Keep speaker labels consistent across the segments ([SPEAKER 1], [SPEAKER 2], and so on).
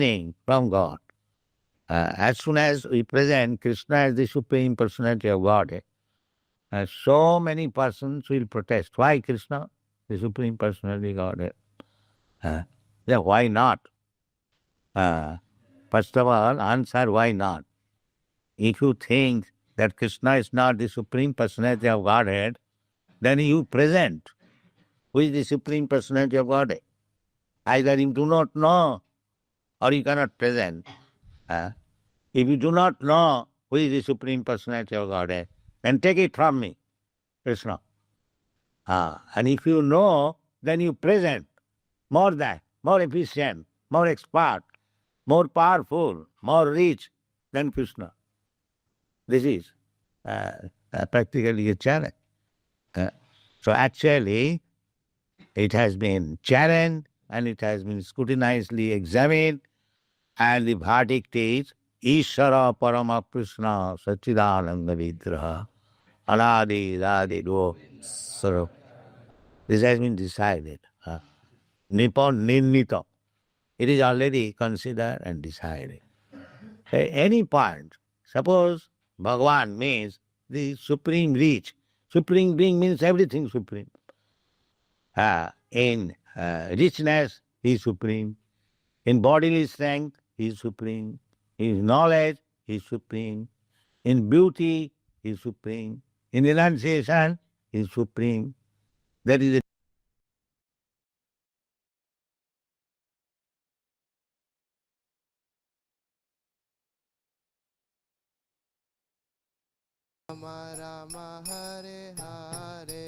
[SPEAKER 1] thing from God. As soon as we present Krishna as the Supreme Personality of Godhead, so many persons will protest. Why Krishna, the Supreme Personality of Godhead? Then why not? First of all, answer why not. If you think that Krishna is not the Supreme Personality of Godhead, then you present who is the Supreme Personality of Godhead. Either you do not know or you cannot present. If you do not know who is the Supreme Personality of Godhead, then take it from me, Krishna. And if you know, then you present more than, more efficient, more expert, more powerful, more rich than Krishna. This is practically a challenge. So actually, it has been challenged and it has been scrutinizedly examined, and the verdict is Ishara Parama Krishna Sachidananda Vigraha Anadi Radi Do Sara. This has been decided. Nippon Nirnita. It is already considered and decided. At any point, suppose Bhagavan means the supreme reach. Supreme being means everything supreme. In richness, he is supreme. In bodily strength, he is supreme. In knowledge, he is supreme. In beauty, he is supreme. In renunciation, he is supreme. That is
[SPEAKER 2] Rama Rama Hare Hare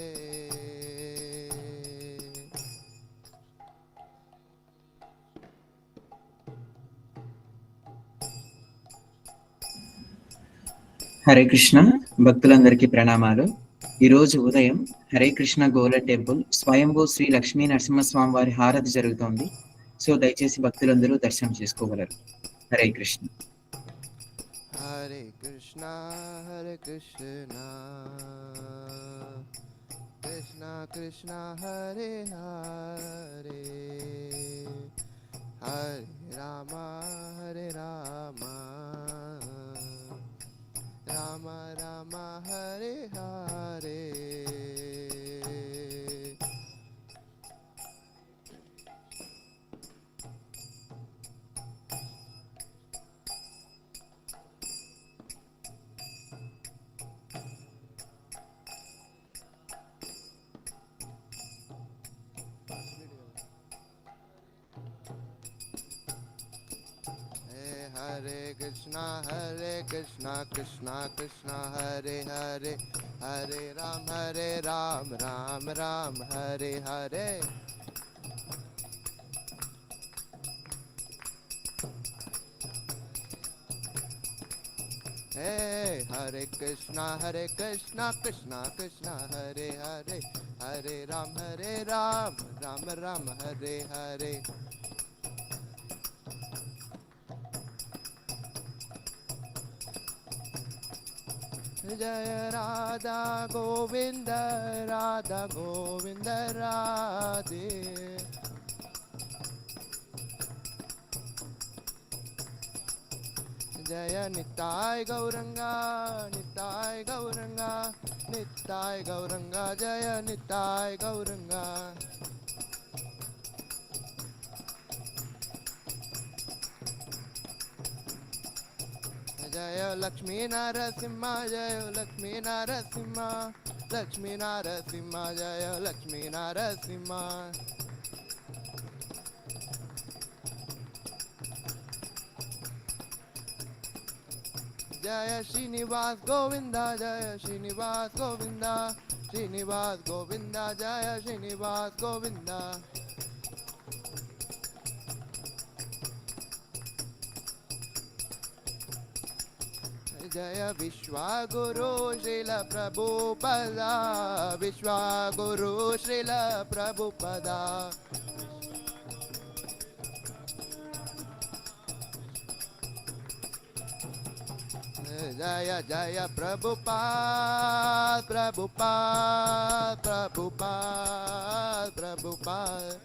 [SPEAKER 3] Hare Krishna భక్తులందరికీ ప్రణామాలు. ఈరోజు ఉదయం హరే కృష్ణ గోల temple స్వయంభూ శ్రీ లక్ష్మీ నరసింహస్వామి వారి హారతి జరుగుతోంది. So దయచేసి భక్తులందరూ దర్శనం చేసుకోగలరు. Hare Krishna.
[SPEAKER 2] Hare Krishna Hare Krishna Krishna Krishna Hare Hare Hare Rama Hare Rama Rama Rama Hare Hare Hare Krishna Krishna Krishna Hare Hare Hare Ram Ram Ram Hare Hare Hey Hare Krishna Krishna Krishna Hare Hare Hare Ram Ram Ram Hare Hare Jaya Radha Govinda Radha Govinda Radhe Jaya Nittai Gauranga Nittai Gauranga Nittai Gauranga Jaya Nittai Gauranga Jaya Lakshmi Narasimha Jaya Lakshmi Narasimha Lakshmi Narasimha Jaya Lakshmi Narasimha Jaya Srinivas Govinda Jaya Srinivas Govinda Srinivas Govinda Jaya Srinivas Govinda Jaya Vishwaguru Srila Prabhupada Vishwaguru Srila Prabhupada Jaya Jaya Prabhupada Prabhupada Prabhupada Prabhupada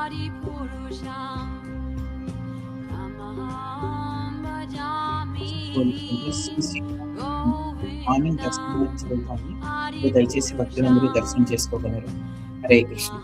[SPEAKER 4] Adipurusham Tamaham Bhajami
[SPEAKER 3] morning దర్శనం జరుగుతుంది. So దయచేసి భక్తులందరూ దర్శనం చేసుకోగలరు. Hare Krishna.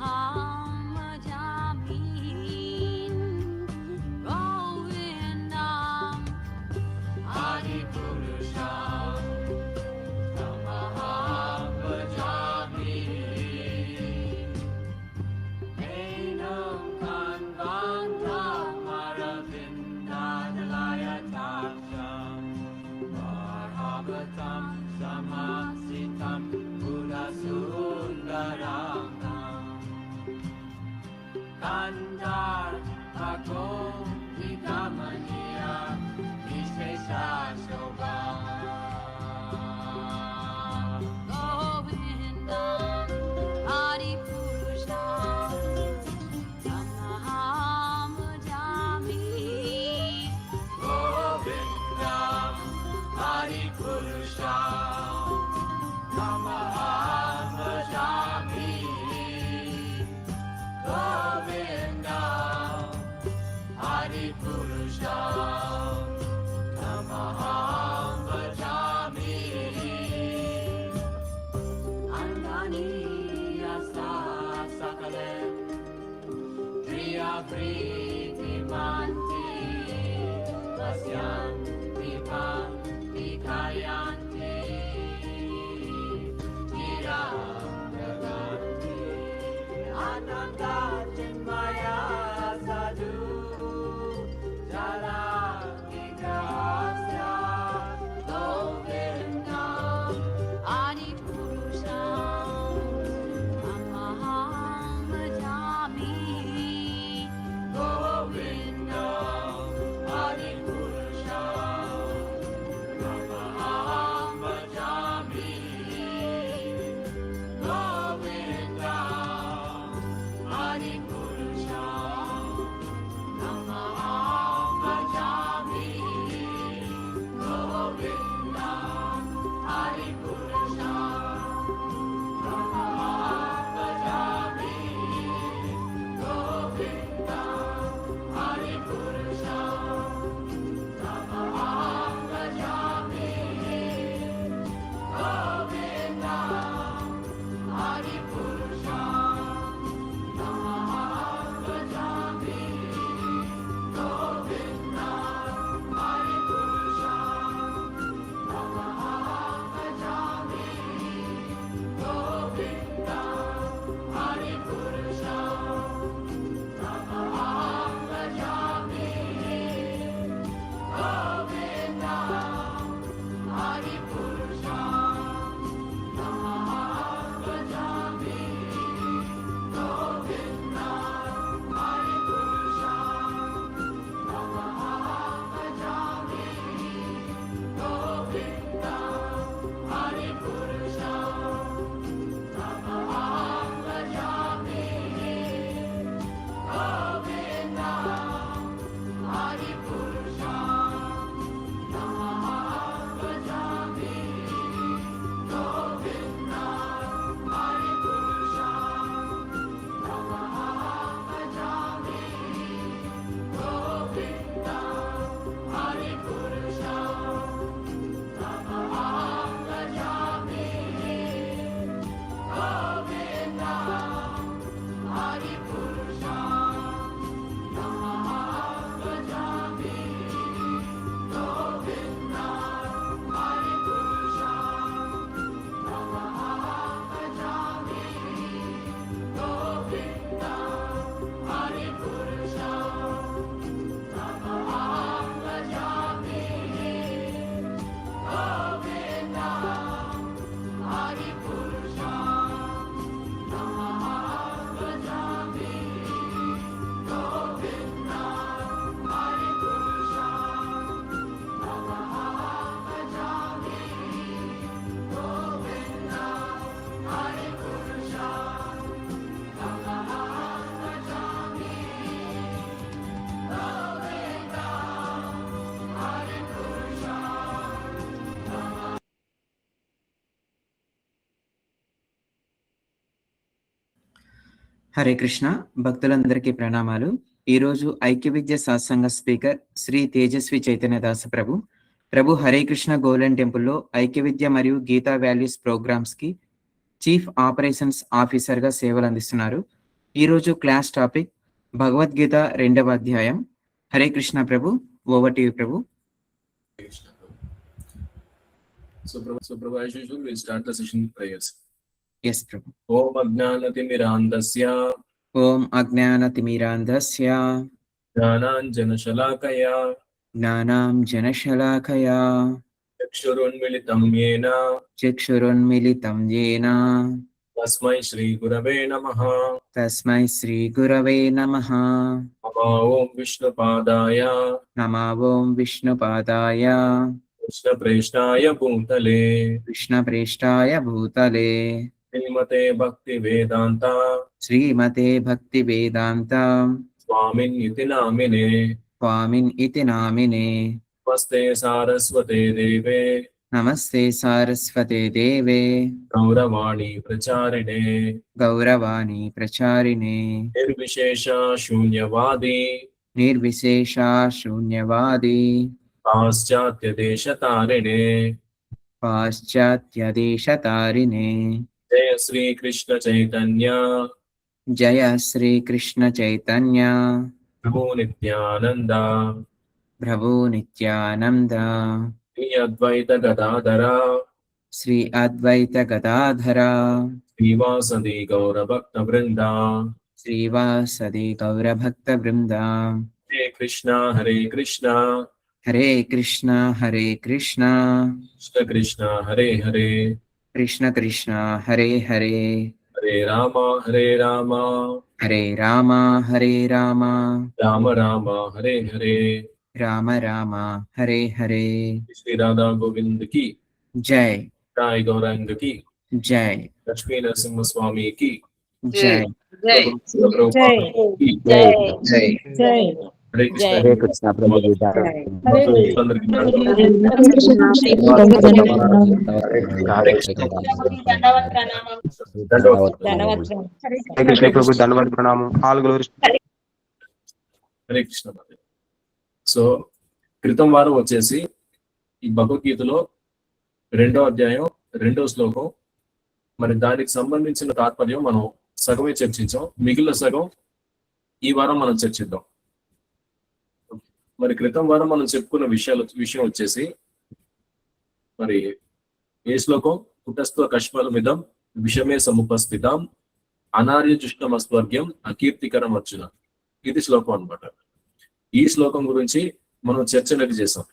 [SPEAKER 5] Kandar Agom Vigamania Vishesha Shobha
[SPEAKER 4] Govindam Adipurusham Tamaham Bhajami
[SPEAKER 5] Govindam Hari Purusham Namaham Bhajami Govindam Hari Purusham Namaham Bhajami Andani Asa Sakale Priya Priti Manti Vasyanti Bhanti Kayanti Tiragaganti Ananda Chinmaya Sadhu Jala Vigrahasya Govindam
[SPEAKER 4] Adipurusham Tamaham Bhajami
[SPEAKER 5] Govindam Hari Purusham
[SPEAKER 3] Hare Krishna భక్తులందరికీ ప్రణామాలు. ఈరోజు ఐక్య విద్య సత్సంగ speaker Shri Tejasvi Chaitanyadasa Prabhu Hare Krishna golden టెంపుల్లో ఐక్య విద్య మరియు Gita values programs కి chief operations officer గా సేవలు అందిస్తున్నారు. ఈరోజు క్లాస్ టాపిక్ భగవద్గీత 2వ అధ్యాయం. Hare Krishna Prabhu, over to you Prabhu.
[SPEAKER 6] So, Prabhu, as usual, we'll start the session with prayers.
[SPEAKER 3] Yes Prabhu.
[SPEAKER 6] Om Ajnanatimirandasya
[SPEAKER 3] ఓం అజ్ఞానతిమిరాంధస్య
[SPEAKER 6] Jnananjanashalakaya
[SPEAKER 3] జ్ఞానాం జనశలాకయా
[SPEAKER 6] Chakshurunmilitam Yena
[SPEAKER 3] చక్షురున్మిలితం యేన
[SPEAKER 6] Tasmai Shri Gurave Namaha
[SPEAKER 3] తస్మై శ్రీ గురవే నమః.
[SPEAKER 6] Nama Om Vishnupadaya
[SPEAKER 3] నమో ఓం విష్ణుపాదాయ
[SPEAKER 6] Krishna Preshnaya Bhutale
[SPEAKER 3] కృష్ణప్రేష్టాయ భూతలే
[SPEAKER 6] Srimate Bhakti Vedanta
[SPEAKER 3] శ్రీమతే భక్తి వేదాంత
[SPEAKER 6] Swamin Iti Namine
[SPEAKER 3] స్వామిన్ ఇతి నామినే.
[SPEAKER 6] Namaste Saraswate Deve
[SPEAKER 3] నమస్తే సారస్వతే దేవే
[SPEAKER 6] Gauravani Pracharine
[SPEAKER 3] గౌరవాణి ప్రచారిణే
[SPEAKER 6] Nirvishesha Shunyavadi
[SPEAKER 3] నిర్విశేష శూన్యవాది
[SPEAKER 6] Paschatya Deshatarine
[SPEAKER 3] పాశ్చాత్యదేశతారిణే.
[SPEAKER 6] Jaya Sri Krishna Chaitanya
[SPEAKER 3] జయ Shri Krishna Chaitanya
[SPEAKER 6] Prabhu Nityananda
[SPEAKER 3] ప్రభు Nityananda
[SPEAKER 6] Sri Advaita Gadadhara
[SPEAKER 3] Shri అద్వైత Gadadhara
[SPEAKER 6] Srivasadi Gaura Bhakta Vrinda
[SPEAKER 3] శ్రీవాసది గౌరభక్త బృంద.
[SPEAKER 6] Hare Krishna Hare Krishna
[SPEAKER 3] Hare Krishna Hare Krishna
[SPEAKER 6] Krishna Krishna Hare Hare
[SPEAKER 3] Krishna Krishna Hare Hare
[SPEAKER 6] Hare Rama Hare Rama
[SPEAKER 3] Hare Rama Hare Rama
[SPEAKER 6] Rama Rama Hare Hare
[SPEAKER 3] Rama Rama Hare Hare.
[SPEAKER 6] Shri Radha Govind ki
[SPEAKER 3] జై
[SPEAKER 6] Sai Gaurang ki
[SPEAKER 3] జై
[SPEAKER 6] Lakshmi Narasimha Swami ki
[SPEAKER 3] జై
[SPEAKER 6] Prabhupada ki
[SPEAKER 3] జై
[SPEAKER 6] Hare Krishna
[SPEAKER 1] Hare Krishna ప్రభు గీత.
[SPEAKER 6] అందరికీ
[SPEAKER 1] హరే కృష్ణ
[SPEAKER 7] ప్రభు ధన్యవాద ప్రణామం.
[SPEAKER 6] Hare Krishna. So క్రితం వారం వచ్చేసి ఈ భగవద్గీతలో 2వ అధ్యాయం 2వ శ్లోకం, మరి దానికి సంబంధించిన తాత్పర్యం మనం సగమే చర్చించాం. మిగిలిన సగం ఈ వారం మనం చర్చిద్దాం. మరి క్రితం వారం మనం చెప్పుకున్న విషయం వచ్చేసి, మరి ఏ శ్లోకం? కుటస్థ కష్మలమిదం విషమే సముపస్థితం అనార్య జుష్టమస్వర్గ్యం అకీర్తికరం అర్జున. ఇది శ్లోకం అన్నమాట. ఈ శ్లోకం గురించి మనం చర్చ అనేది చేసాం.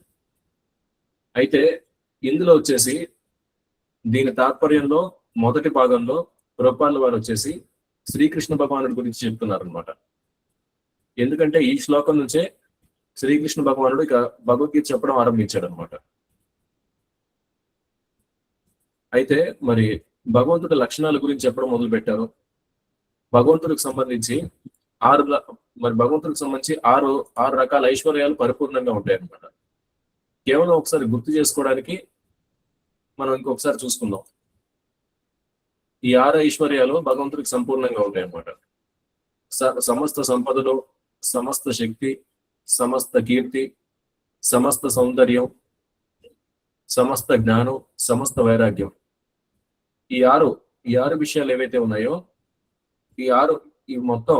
[SPEAKER 6] అయితే ఇందులో వచ్చేసి దీని తాత్పర్యంలో మొదటి భాగంలో ప్రభుపాదుల వారు వచ్చేసి శ్రీకృష్ణ భగవానుడి గురించి చెప్తున్నారు అనమాట. ఎందుకంటే ఈ శ్లోకం నుంచే శ్రీకృష్ణ భగవానుడు ఇక భగవద్గీత చెప్పడం ఆరంభించాడు అనమాట. అయితే మరి భగవంతుడి లక్షణాల గురించి చెప్పడం మొదలు పెట్టారు. భగవంతుడికి సంబంధించి ఆరు రకాల ఐశ్వర్యాలు పరిపూర్ణంగా ఉంటాయి అన్నమాట. కేవలం ఒకసారి గుర్తు చేసుకోవడానికి మనం ఇంకొకసారి చూసుకుందాం. ఈ 6 ఐశ్వర్యాలు భగవంతుడికి సంపూర్ణంగా ఉంటాయి అన్నమాట. సమస్త సంపదలు, సమస్త శక్తి, సమస్త కీర్తి, సమస్త సౌందర్యం, సమస్త జ్ఞానం, సమస్త వైరాగ్యం. ఈ ఆరు విషయాలు ఏవైతే ఉన్నాయో ఈ మొత్తం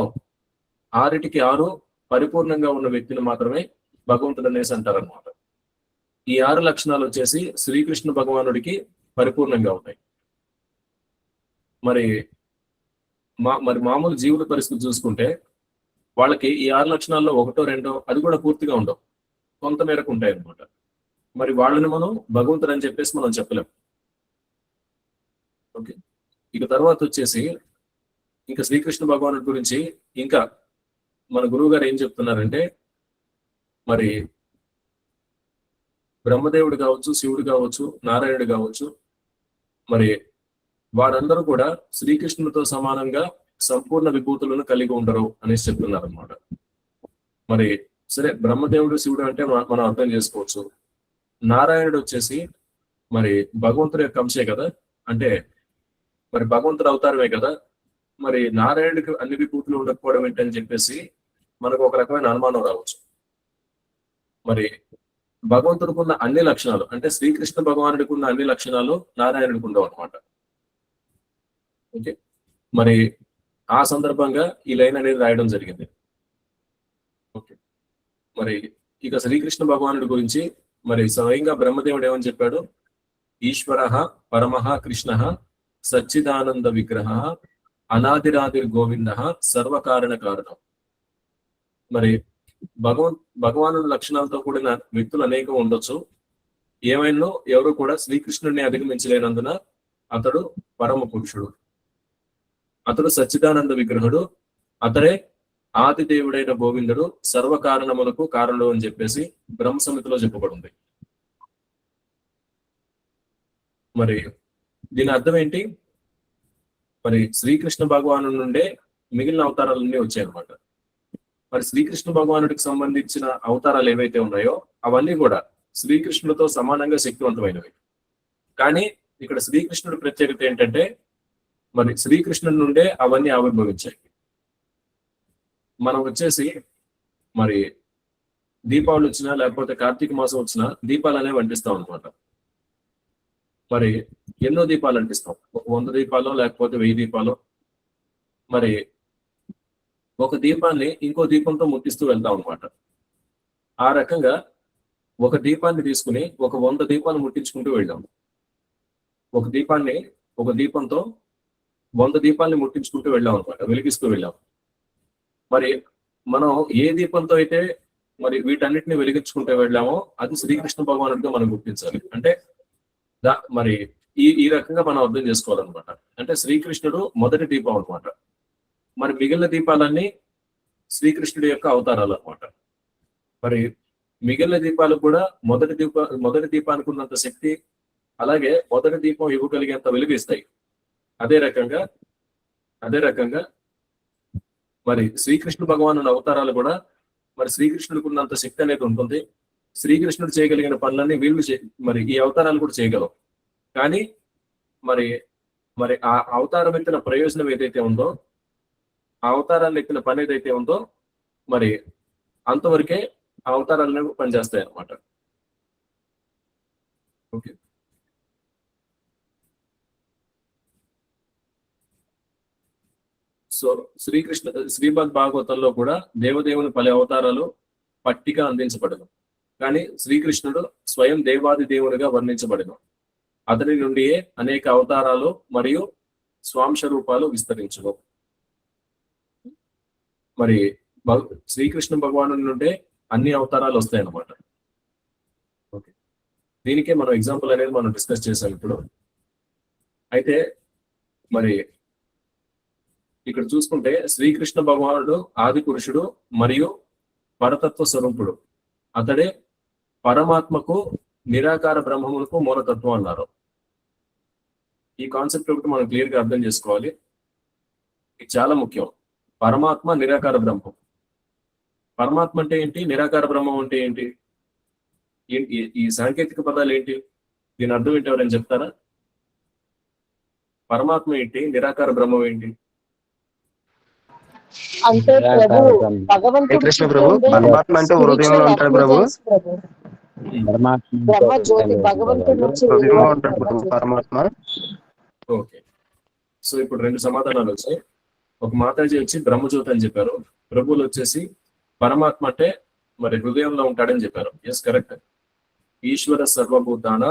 [SPEAKER 6] 6టికి 6 పరిపూర్ణంగా ఉన్న వ్యక్తిని మాత్రమే భగవంతుడు అనేసి అంటారనమాట. ఈ 6 లక్షణాలు వచ్చేసి శ్రీకృష్ణ భగవానుడికి పరిపూర్ణంగా ఉన్నాయి. మరి మామూలు జీవుల పరిస్థితి చూసుకుంటే వాళ్ళకి ఈ 6 లక్షణాల్లో 1, 2 అది కూడా పూర్తిగా ఉండవు, కొంత మేరకు ఉంటాయి అన్నమాట. మరి వాళ్ళని మనం భగవంతుడు అని చెప్పేసి మనం చెప్పలేం. ఓకే, ఇక తర్వాత వచ్చేసి ఇంకా శ్రీకృష్ణ భగవానుడి గురించి ఇంకా మన గురువు గారు ఏం చెప్తున్నారంటే, మరి బ్రహ్మదేవుడు కావచ్చు, శివుడు కావచ్చు, నారాయణుడు కావచ్చు, మరి వారందరూ కూడా శ్రీకృష్ణుడితో సమానంగా సంపూర్ణ విభూతులను కలిగి ఉండరు అనేసి చెప్తున్నారు అనమాట. మరి సరే, బ్రహ్మదేవుడు శివుడు అంటే మనం అర్థం చేసుకోవచ్చు. నారాయణుడు వచ్చేసి మరి భగవంతుడి యొక్క అంశే కదా, అంటే మరి భగవంతుడు అవతారమే కదా. మరి నారాయణుడికి అన్ని విభూతులు ఉండకపోవడం ఏంటని చెప్పేసి మనకు ఒక రకమైన అనుమానం రావచ్చు. మరి భగవంతుడికి ఉన్న అన్ని లక్షణాలు, అంటే శ్రీకృష్ణ భగవానుడికి ఉన్న అన్ని లక్షణాలు నారాయణుడికి ఉండవు అనమాట. ఓకే, మరి ఆ సందర్భంగా ఈ లైన్ అనేది రాయడం జరిగింది. ఓకే, మరి ఇక శ్రీకృష్ణ భగవానుడి గురించి మరి స్వయంగా బ్రహ్మదేవుడు ఏమని చెప్పాడు? ఈశ్వర పరమః కృష్ణ సచ్చిదానంద విగ్రహ అనాదిరాదిర్ గోవింద సర్వకారణ కారణం. మరి భగవాను లక్షణాలతో కూడిన వ్యక్తులు అనేకం ఉండొచ్చు. ఏమైనా ఎవరు కూడా శ్రీకృష్ణుడిని అధిగమించలేనందున అతడు పరమ పురుషుడు, అతడు సచ్చిదానంద విగ్రహుడు, అతడే ఆది దేవుడైన గోవిందుడు, సర్వకారణములకు కారణుడు అని చెప్పేసి బ్రహ్మ సమితిలో చెప్పబడింది. మరి దీని అర్థం ఏంటి? మరి శ్రీకృష్ణ భగవాను నుండే మిగిలిన అవతారాలన్నీ వచ్చాయన్నమాట. మరి శ్రీకృష్ణ భగవానుడికి సంబంధించిన అవతారాలు ఏవైతే ఉన్నాయో అవన్నీ కూడా శ్రీకృష్ణుడితో సమానంగా శక్తివంతమైనవి. కానీ ఇక్కడ శ్రీకృష్ణుడి ప్రత్యేకత ఏంటంటే మరి శ్రీకృష్ణుడి నుండే అవన్నీ ఆవిర్భవించాయి. మనం వచ్చేసి మరి దీపావళి వచ్చినా లేకపోతే కార్తీక మాసం వచ్చినా దీపాలు అనేవి అంటిస్తాం అనమాట. మరి ఎన్నో దీపాలు అంటిస్తాం, ఒక 100 దీపాలు లేకపోతే 1000 దీపాలు. మరి ఒక దీపాన్ని ఇంకో దీపంతో ముట్టిస్తూ వెళ్తాం అనమాట. ఆ రకంగా ఒక దీపాన్ని తీసుకుని ఒక 100 దీపాలు ముట్టించుకుంటూ వెళ్ళాం. ఒక దీపంతో 100 దీపాలని ముట్టించుకుంటూ వెళ్ళాం అనమాట, వెలిగిస్తూ వెళ్ళాం. మరి మనం ఏ దీపంతో అయితే మరి వీటన్నిటిని వెలిగించుకుంటూ వెళ్ళామో అది శ్రీకృష్ణ భగవానుడిగా మనం గుర్తించాలి. అంటే మరి ఈ రకంగా మనం అర్థం చేసుకోవాలన్నమాట. అంటే శ్రీకృష్ణుడు మొదటి దీపం అనమాట. మరి మిగిలిన దీపాలన్నీ శ్రీకృష్ణుడి యొక్క అవతారాలు అనమాట. మరి మిగిలిన దీపాలు కూడా మొదటి దీపానికి ఉన్నంత శక్తి, అలాగే మొదటి దీపం ఇవ్వగలిగేంత వెలుగిస్తాయి. అదే రకంగా మరి శ్రీకృష్ణ భగవాను అవతారాలు కూడా మరి శ్రీకృష్ణుడికి ఉన్నంత శక్తి అనేది ఉంటుంది. శ్రీకృష్ణుడు చేయగలిగిన పనులన్నీ వీళ్ళు మరి ఈ అవతారాలు కూడా చేయగలవు. కానీ మరి ఆ అవతారం ఎత్తిన ప్రయోజనం ఏదైతే ఉందో, ఆ అవతారాన్ని ఎత్తిన పని ఏదైతే ఉందో మరి అంతవరకే ఆ అవతారాలు పనిచేస్తాయి అన్నమాట. ఓకే, సో శ్రీమద్ భాగవతంలో కూడా దేవదేవుని పలు అవతారాలు పట్టిక అందించబడను. కానీ శ్రీకృష్ణుడు స్వయం దేవాది దేవునిగా వర్ణించబడను. అతని నుండియే అనేక అవతారాలు మరియు స్వాంశ రూపాలు విస్తరించును. మరి శ్రీకృష్ణ భగవాను నుండే అన్ని అవతారాలు వస్తాయి అన్నమాట. ఓకే, దీనికే మనం ఎగ్జాంపుల్ అనేది మనం డిస్కస్ చేసాం ఇప్పుడు. అయితే మరి ఇక్కడ చూసుకుంటే శ్రీకృష్ణ భగవానుడు ఆది పురుషుడు మరియు పరతత్వ స్వరూపుడు. అతడే పరమాత్మకు నిరాకార బ్రహ్మములకు మూలతత్వం అన్నారు. ఈ కాన్సెప్ట్ ఒకటి మనం క్లియర్ గా అర్థం చేసుకోవాలి. ఇది చాలా ముఖ్యం. పరమాత్మ నిరాకార బ్రహ్మం. పరమాత్మ అంటే ఏంటి, నిరాకార బ్రహ్మం అంటే ఏంటి, ఈ సాంకేతిక పదాలు ఏంటి, దీని అర్థం ఏంటి ఎవరైనా చెప్తారా? పరమాత్మ ఏంటి, నిరాకార బ్రహ్మం ఏంటి?
[SPEAKER 7] అంటే ప్రభు భగవంతుడు
[SPEAKER 8] కృష్ణ ప్రభు పరమాత్మ అంటే హృదయంలో ఉంటాడు ప్రభు.
[SPEAKER 7] బ్రహ్మ జ్యోతి భగవంతుడి నుంచి
[SPEAKER 8] హృదయంలో ఉంటాడు పరమాత్మ.
[SPEAKER 6] ఓకే, సో ఇప్పుడు 2 సమాధానాలు వచ్చాయి. ఒక మాతాజీ వచ్చి బ్రహ్మజ్యోతి అని చెప్పారు, ప్రభువులు వచ్చేసి పరమాత్మ అంటే మరి హృదయంలో ఉంటాడని చెప్పారు. Yes, correct. ఈశ్వర సర్వభూతాన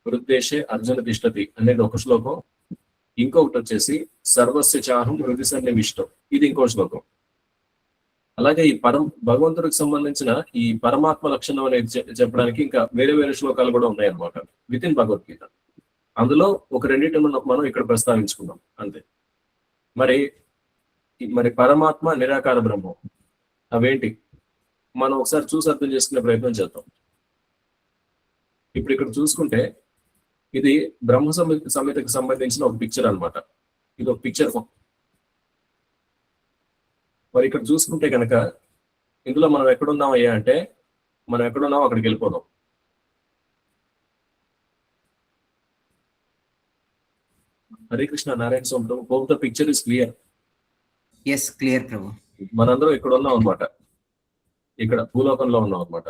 [SPEAKER 6] హృద్దేశే అర్జున తిష్టతి అనేది ఒక శ్లోకం. ఇంకొకటి వచ్చేసి సర్వస్య చాహం హృది సన్నివిష్టం, ఇది ఇంకో శ్లోకం. అలాగే ఈ భగవంతుడికి సంబంధించిన ఈ పరమాత్మ లక్షణం అనేది చెప్పడానికి ఇంకా వేరే వేరే శ్లోకాలు కూడా ఉన్నాయన్నమాట విత్ ఇన్ భగవద్గీత. అందులో ఒక రెండింటిని మనం ఇక్కడ ప్రస్తావించుకున్నాం అంతే. మరి పరమాత్మ నిరాకార బ్రహ్మం అవేంటి మనం ఒకసారి చూసి అర్థం చేసుకునే ప్రయత్నం చేద్దాం. ఇప్పుడు ఇక్కడ చూసుకుంటే ఇది బ్రహ్మ సంహితకు సంబంధించిన ఒక పిక్చర్ అన్నమాట. ఇది ఒక పిక్చర్. మరి ఇక్కడ చూసుకుంటే కనుక ఇందులో మనం ఎక్కడున్నాం అయ్యా అంటే మనం ఎక్కడున్నాం అక్కడికి వెళ్ళిపోదాం. Hare Krishna, Narayana Swami. Hope the picture is clear.
[SPEAKER 3] Yes clear Prabhu.
[SPEAKER 6] మనందరం ఇక్కడ ఉన్నాం అనమాట, ఇక్కడ భూలోకంలో ఉన్నాం అనమాట.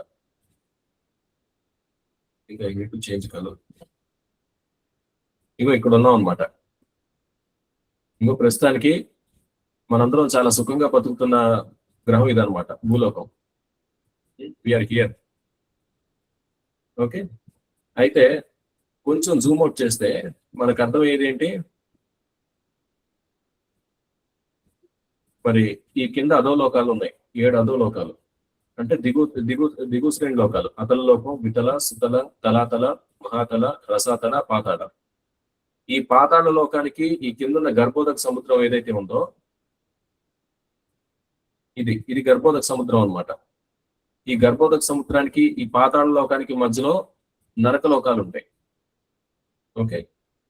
[SPEAKER 6] ఇంకా ఇంటి చేంజ్ కలర్, ఇగో ఇక్కడ ఉన్నాం అనమాట. ఇంకో ప్రస్తుతానికి మనందరం చాలా సుఖంగా బతుకుతున్న గ్రహం ఇదనమాట, భూలోకం. VR here. ఓకే, అయితే కొంచెం జూమ్ అవుట్ చేస్తే మనకు అర్థమయ్యేది ఏంటి, మరి ఈ కింద అధోలోకాలు ఉన్నాయి, 7 అధోలోకాలు. అంటే దిగు శ్రేణి లోకాలు: అతల లోకం, వితల, సుతల, తలాతల, మహాతల, రసాతల, పాతాళ. ఈ పాతాళ లోకానికి ఈ కింద గర్భోదక సముద్రం ఏదైతే ఉందో ఇది గర్భోదక సముద్రం అన్నమాట. ఈ గర్భోదక సముద్రానికి ఈ పాతాళ లోకానికి మధ్యలో నరక లోకాలు ఉంటాయి. ఓకే,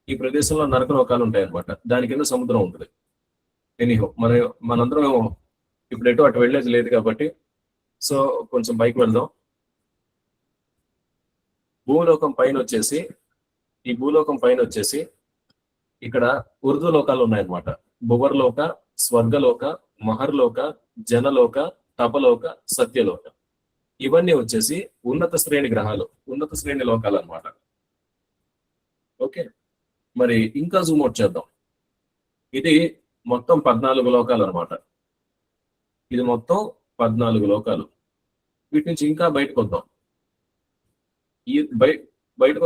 [SPEAKER 6] ఈ ప్రదేశంలో నరక లోకాలు ఉంటాయి అన్నమాట. దాని కింద సముద్రం ఉంటుంది. ఎనీహో మనందరం ఇప్పుడు ఎటు అటు వెళ్ళేది లేదు కాబట్టి సో కొంచెం పైకి వెళ్దాం. భూలోకం పైన వచ్చేసి ఇక్కడ ఉర్దూ లోకాలు ఉన్నాయన్నమాట. భువర్లోక, స్వర్గలోక, మహర్లోక, జనలోక, తపలోక, సత్యలోక. ఇవన్నీ వచ్చేసి ఉన్నత శ్రేణి గ్రహాలు, ఉన్నత శ్రేణి లోకాలు అన్నమాట. ఓకే, మరి ఇంకా జూమ్ అవుట్ చేద్దాం. ఇది మొత్తం 14 లోకాలు అన్నమాట. ఇది మొత్తం 14 లోకాలు. వీటి నుంచి ఇంకా బయటకు వద్దాం. ఈ బయటకు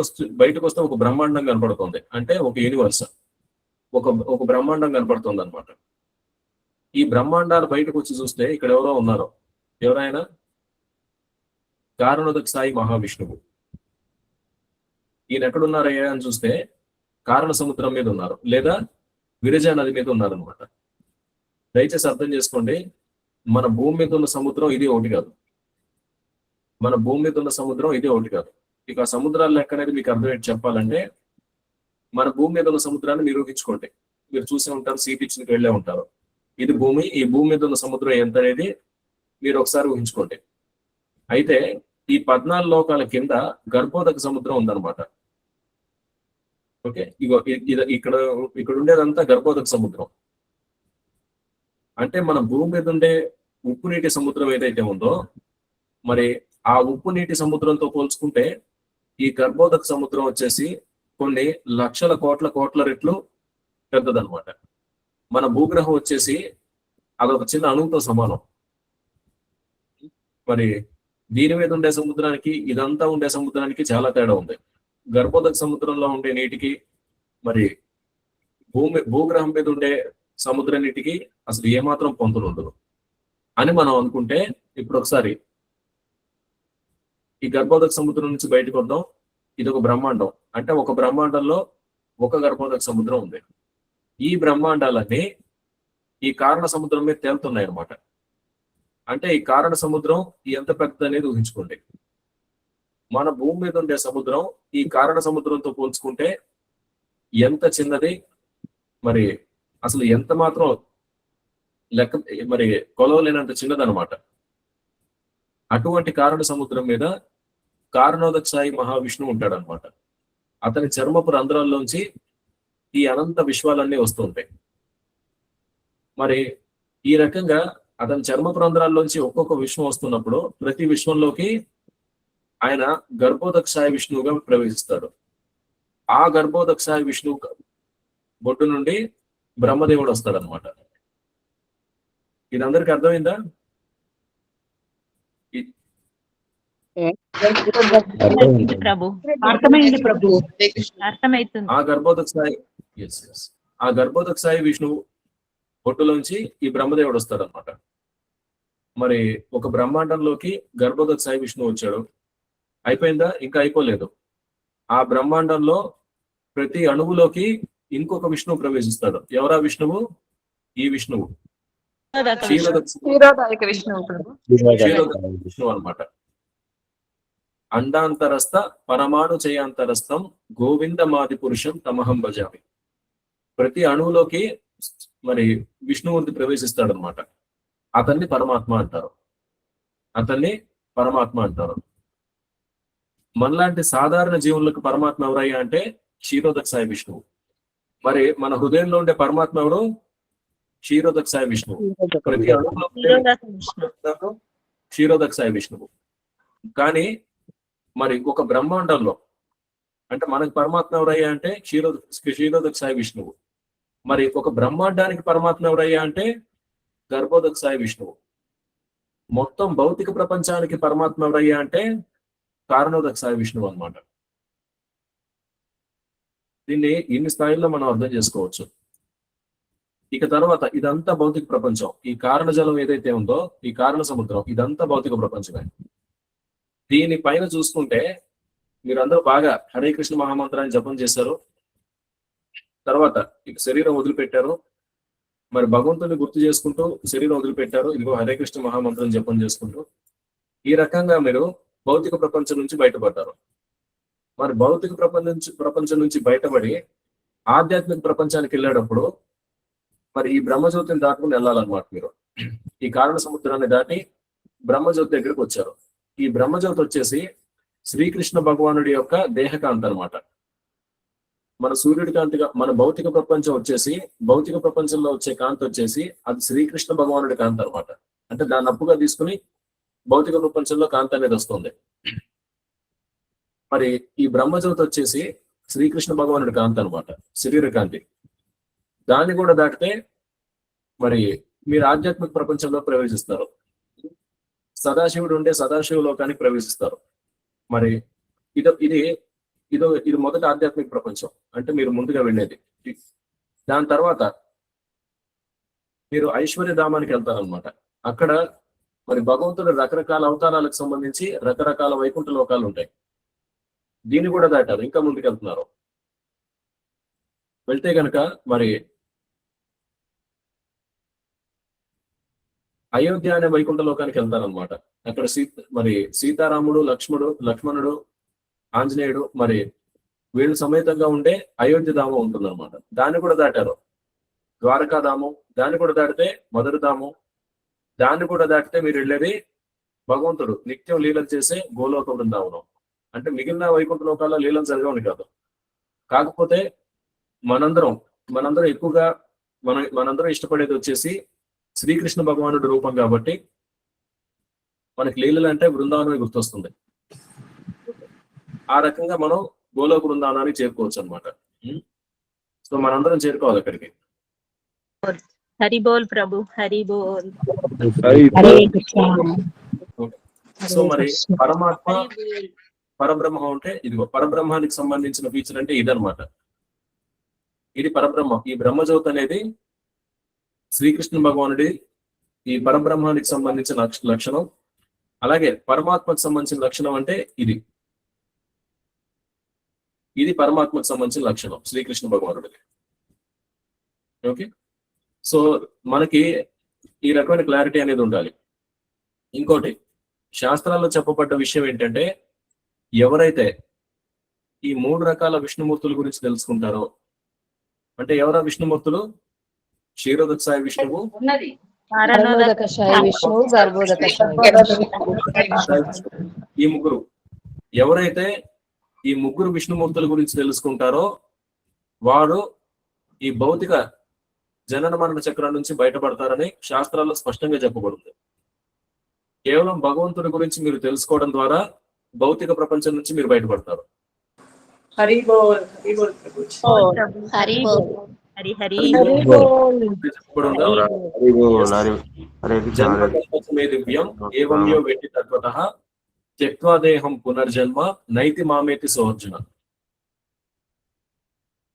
[SPEAKER 6] వస్తే ఒక బ్రహ్మాండం కనపడుతుంది, అంటే ఒక యూనివర్స్, ఒక బ్రహ్మాండం కనపడుతుంది అనమాట. ఈ బ్రహ్మాండాలు బయటకు వచ్చి చూస్తే ఇక్కడ ఎవరో ఉన్నారు. ఎవరైనా కారణోదక సాయి మహావిష్ణువు. ఈయన ఎక్కడున్నారయ్యా అని చూస్తే కారణ సముద్రం మీద ఉన్నారు, లేదా విరజా నది మీద ఉన్నారనమాట. దయచేసి అర్థం చేసుకోండి, మన భూమి మీద ఉన్న సముద్రం ఇది ఒకటి కాదు. మన భూమి మీద ఉన్న సముద్రం ఇది ఒకటి కాదు. ఇక సముద్రాల లెక్క అనేది మీకు అర్థమయ్యేది చెప్పాలంటే, మన భూమి మీద ఉన్న సముద్రాన్ని మీరు ఊహించుకోండి. మీరు చూసే ఉంటారు, సీ బీచ్కి వెళ్ళే ఉంటారు. ఇది భూమి, ఈ భూమి మీద ఉన్న సముద్రం ఎంత అనేది మీరు ఒకసారి ఊహించుకోండి. అయితే ఈ 14 లోకాల కింద గర్భోదక సముద్రం ఉందన్నమాట. ఓకే, ఇగో ఇక్కడ ఉండేదంతా గర్భోదక సముద్రం. అంటే మన భూమి మీద ఉండే ఉప్పు నీటి సముద్రం ఏదైతే ఉందో, మరి ఆ ఉప్పు నీటి సముద్రంతో పోల్చుకుంటే ఈ గర్భోదక సముద్రం వచ్చేసి కొన్ని లక్షల కోట్ల రెట్లు పెద్దదన్నమాట. మన భూగ్రహం వచ్చేసి అదొక చిన్న అణువుతో సమానం. మరి దీని మీద ఉండే సముద్రానికి, ఇదంతా ఉండే సముద్రానికి చాలా తేడా ఉంది. గర్భోదక సముద్రంలో ఉండే నీటికి, మరి భూగ్రహం మీద ఉండే సముద్ర నీటికి అసలు ఏమాత్రం పొంతలు ఉండదు అని మనం అనుకుంటే, ఇప్పుడు ఒకసారి ఈ గర్భోదక సముద్రం నుంచి బయటకు వద్దాం. ఇది ఒక బ్రహ్మాండం, అంటే ఒక బ్రహ్మాండంలో ఒక గర్భోదక సముద్రం ఉంది. ఈ బ్రహ్మాండాలన్నీ ఈ కారణ సముద్రం మీద తేలుతున్నాయి అన్నమాట. అంటే ఈ కారణ సముద్రం ఎంత పెద్దది అనేది ఊహించుకోండి. మన భూమి మీద ఉండే సముద్రం ఈ కారణ సముద్రంతో పోల్చుకుంటే ఎంత చిన్నది, మరి అసలు ఎంత మాత్రం లెక్క, మరి కొలవలేనంత చిన్నదనమాట. అటువంటి కారణ సముద్రం మీద కారణోదక సాయి మహావిష్ణువు ఉంటాడనమాట. అతని చర్మపు రంధ్రాల్లోంచి ఈ అనంత విశ్వాలన్నీ వస్తుంటాయి. మరి ఈ రకంగా అతని చర్మపు రంధ్రాల్లోంచి ఒక్కొక్క విశ్వం వస్తున్నప్పుడు ప్రతి విశ్వంలోకి ఆయన గర్భోదక సాయి విష్ణువుగా ప్రవేశిస్తాడు. ఆ గర్భోదక సాయి విష్ణువు బొడ్డు నుండి బ్రహ్మదేవుడు వస్తాడనమాట. ఇది అందరికి అర్థమైందా? ఆ గర్భోదక సాయి విష్ణువు బొట్టులోంచి ఈ బ్రహ్మదేవుడు వస్తాడనమాట. మరి ఒక బ్రహ్మాండంలోకి గర్భోదక సాయి విష్ణువు వచ్చాడు. అయిపోయిందా? ఇంకా అయిపోలేదు. ఆ బ్రహ్మాండంలో ప్రతి అణువులోకి ఇంకొక విష్ణువు ప్రవేశిస్తాడు. ఎవరా విష్ణువు? ఈ విష్ణువు
[SPEAKER 7] క్షీరోదక
[SPEAKER 6] విష్ణువు అన్నమాట. అండాంతరస్థ పరమాణు చయాంతరస్థం గోవిందమాది పురుషం తమహం భజామి. ప్రతి అణువులోకి మరి విష్ణుమూర్తి ప్రవేశిస్తాడు అనమాట. అతన్ని పరమాత్మ అంటారు. మనలాంటి సాధారణ జీవులకు పరమాత్మ ఎవరయ్యా అంటే క్షీరోదక సాయి విష్ణువు. మరి మన హృదయంలో ఉండే పరమాత్మ ఎవరు? క్షీరోదక్షాయ విష్ణువు. ప్రతి అణువులో క్షీరోదక్షాయ విష్ణువు. కానీ మరి ఒక బ్రహ్మాండంలో అంటే మనకు పరమాత్మ ఎవరయ్యా అంటే క్షీరోదక్షాయ విష్ణువు. మరి ఒక బ్రహ్మాండానికి పరమాత్మ ఎవరయ్యా అంటే గర్భోదక్షాయ విష్ణువు. మొత్తం భౌతిక ప్రపంచానికి పరమాత్మ ఎవరయ్యా అంటే కారణోదక్షాయ విష్ణువు అన్నమాట. దీన్ని ఇన్ని స్థాయిల్లో మనం అర్థం చేసుకోవచ్చు. ఇక తర్వాత ఇదంతా భౌతిక ప్రపంచం. ఈ కారణ జలం ఏదైతే ఉందో, ఈ కారణ సముద్రం, ఇదంతా భౌతిక ప్రపంచమే. దీనిపైన చూసుకుంటే మీరందరూ బాగా హరే కృష్ణ మహామంత్రాన్ని జపం చేశారు. తర్వాత ఇక శరీరం వదిలిపెట్టారు. మరి భగవంతుని గుర్తు చేసుకుంటూ శరీరం వదిలిపెట్టారు. ఇదిగో హరే కృష్ణ మహామంత్రం జపం చేసుకుంటూ ఈ రకంగా మీరు భౌతిక ప్రపంచం నుంచి బయటపడ్డారు. మరి భౌతిక ప్రపంచం నుంచి బయటపడి ఆధ్యాత్మిక ప్రపంచానికి వెళ్ళేటప్పుడు మరి ఈ బ్రహ్మజ్యోతిని దాటుకుని వెళ్ళాలన్నమాట. మీరు ఈ కారణ సముద్రాన్ని దాటి బ్రహ్మజ్యోతి దగ్గరికి వచ్చారు. ఈ బ్రహ్మజ్యోతి వచ్చేసి శ్రీకృష్ణ భగవానుడి యొక్క దేహకాంతి అన్నమాట. మన సూర్యుడి కాంతిగా మన భౌతిక ప్రపంచం వచ్చేసి, భౌతిక ప్రపంచంలో వచ్చే కాంతి వచ్చేసి అది శ్రీకృష్ణ భగవానుడి కాంతి అనమాట. అంటే దాన్ని అప్పుగా తీసుకుని భౌతిక ప్రపంచంలో కాంతి అనేది వస్తుంది. మరి ఈ బ్రహ్మజ్యోతి వచ్చేసి శ్రీకృష్ణ భగవానుడి కాంతి అనమాట, శరీర కాంతి. దాన్ని కూడా దాటితే మరి మీరు ఆధ్యాత్మిక ప్రపంచంలో ప్రవేశిస్తారు. సదాశివుడు ఉండే సదాశివ లోకానికి ప్రవేశిస్తారు. మరి ఇది మొదటి ఆధ్యాత్మిక ప్రపంచం, అంటే మీరు ముందుగా వెళ్ళేది. దాని తర్వాత మీరు ఐశ్వర్యధామానికి వెళ్తారనమాట. అక్కడ మరి భగవంతుడు రకరకాల అవతారాలకు సంబంధించి రకరకాల వైకుంఠ లోకాలు ఉంటాయి. దీన్ని కూడా దాటారు, ఇంకా ముందుకు వెళ్తున్నారు. వెళ్తే కనుక మరి అయోధ్య అనే వైకుంఠ లోకానికి వెళ్తారనమాట. అక్కడ మరి సీతారాముడు, లక్ష్మణుడు, ఆంజనేయుడు మరి వీళ్ళు సమేతంగా ఉండే అయోధ్య ధామం ఉంటుందన్నమాట. దాన్ని కూడా దాటారు. ద్వారకాధామం, దాన్ని కూడా దాటితే మధురధామం, దాన్ని కూడా దాటితే మీరు వెళ్ళేది భగవంతుడు నిత్యం లీలలు చేసే గోలోక బృందావనం. అంటే మిగిలిన వైకుంఠ లోకాల్లో లీలలు జరగవని కాదు. కాకపోతే మనందరం ఎక్కువగా మనందరం ఇష్టపడేది వచ్చేసి శ్రీకృష్ణ భగవానుడి రూపం కాబట్టి మనకి లీలలు అంటే బృందావనమే గుర్తొస్తుంది. ఆ రకంగా మనం గోలోక బృందావనానికి చేరుకోవచ్చు అనమాట. సో మనందరం చేరుకోవాలి అక్కడికి.
[SPEAKER 9] హరి బోల్ ప్రభు, హరి బోల్.
[SPEAKER 6] సో మరి పరమాత్మ పరబ్రహ్మ అంటే ఇదిగో పరబ్రహ్మానికి సంబంధించిన ఫీచర్ అంటే ఇదనమాట. ఇది పరబ్రహ్మ. ఈ బ్రహ్మజ్యోతి అనేది శ్రీకృష్ణ భగవానుడి ఈ పరబ్రహ్మానికి సంబంధించిన లక్షణం. అలాగే పరమాత్మకు సంబంధించిన లక్షణం అంటే ఇది పరమాత్మకు సంబంధించిన లక్షణం శ్రీకృష్ణ భగవానుడిది. ఓకే, సో మనకి ఈ రకమైన క్లారిటీ అనేది ఉండాలి. ఇంకోటి శాస్త్రాల్లో చెప్పబడ్డ విషయం ఏంటంటే, ఎవరైతే ఈ 3 రకాల విష్ణుమూర్తుల గురించి తెలుసుకుంటారో, అంటే ఎవరా విష్ణుమూర్తులు? క్షీరోదక్షాయ విష్ణువు, ఈ ముగ్గురు. ఎవరైతే ఈ ముగ్గురు విష్ణుమూర్తుల గురించి తెలుసుకుంటారో వారు ఈ భౌతిక జనన మరణ చక్రం నుంచి బయటపడతారని శాస్త్రాల్లో స్పష్టంగా చెప్పబడింది. కేవలం భగవంతుడి గురించి మీరు తెలుసుకోవడం ద్వారా భౌతిక ప్రపంచం నుంచి మీరు బయటపడతారు.
[SPEAKER 9] హరి బోల్, హరి బోల్ ప్రభు. హరి బోల్, హరి హరి
[SPEAKER 6] దివ్యం ఏవన్యో వెట్టి తత్వతః త్యక్త్వా దేహం పునర్జన్మ నైతి మామేతి సోర్జున.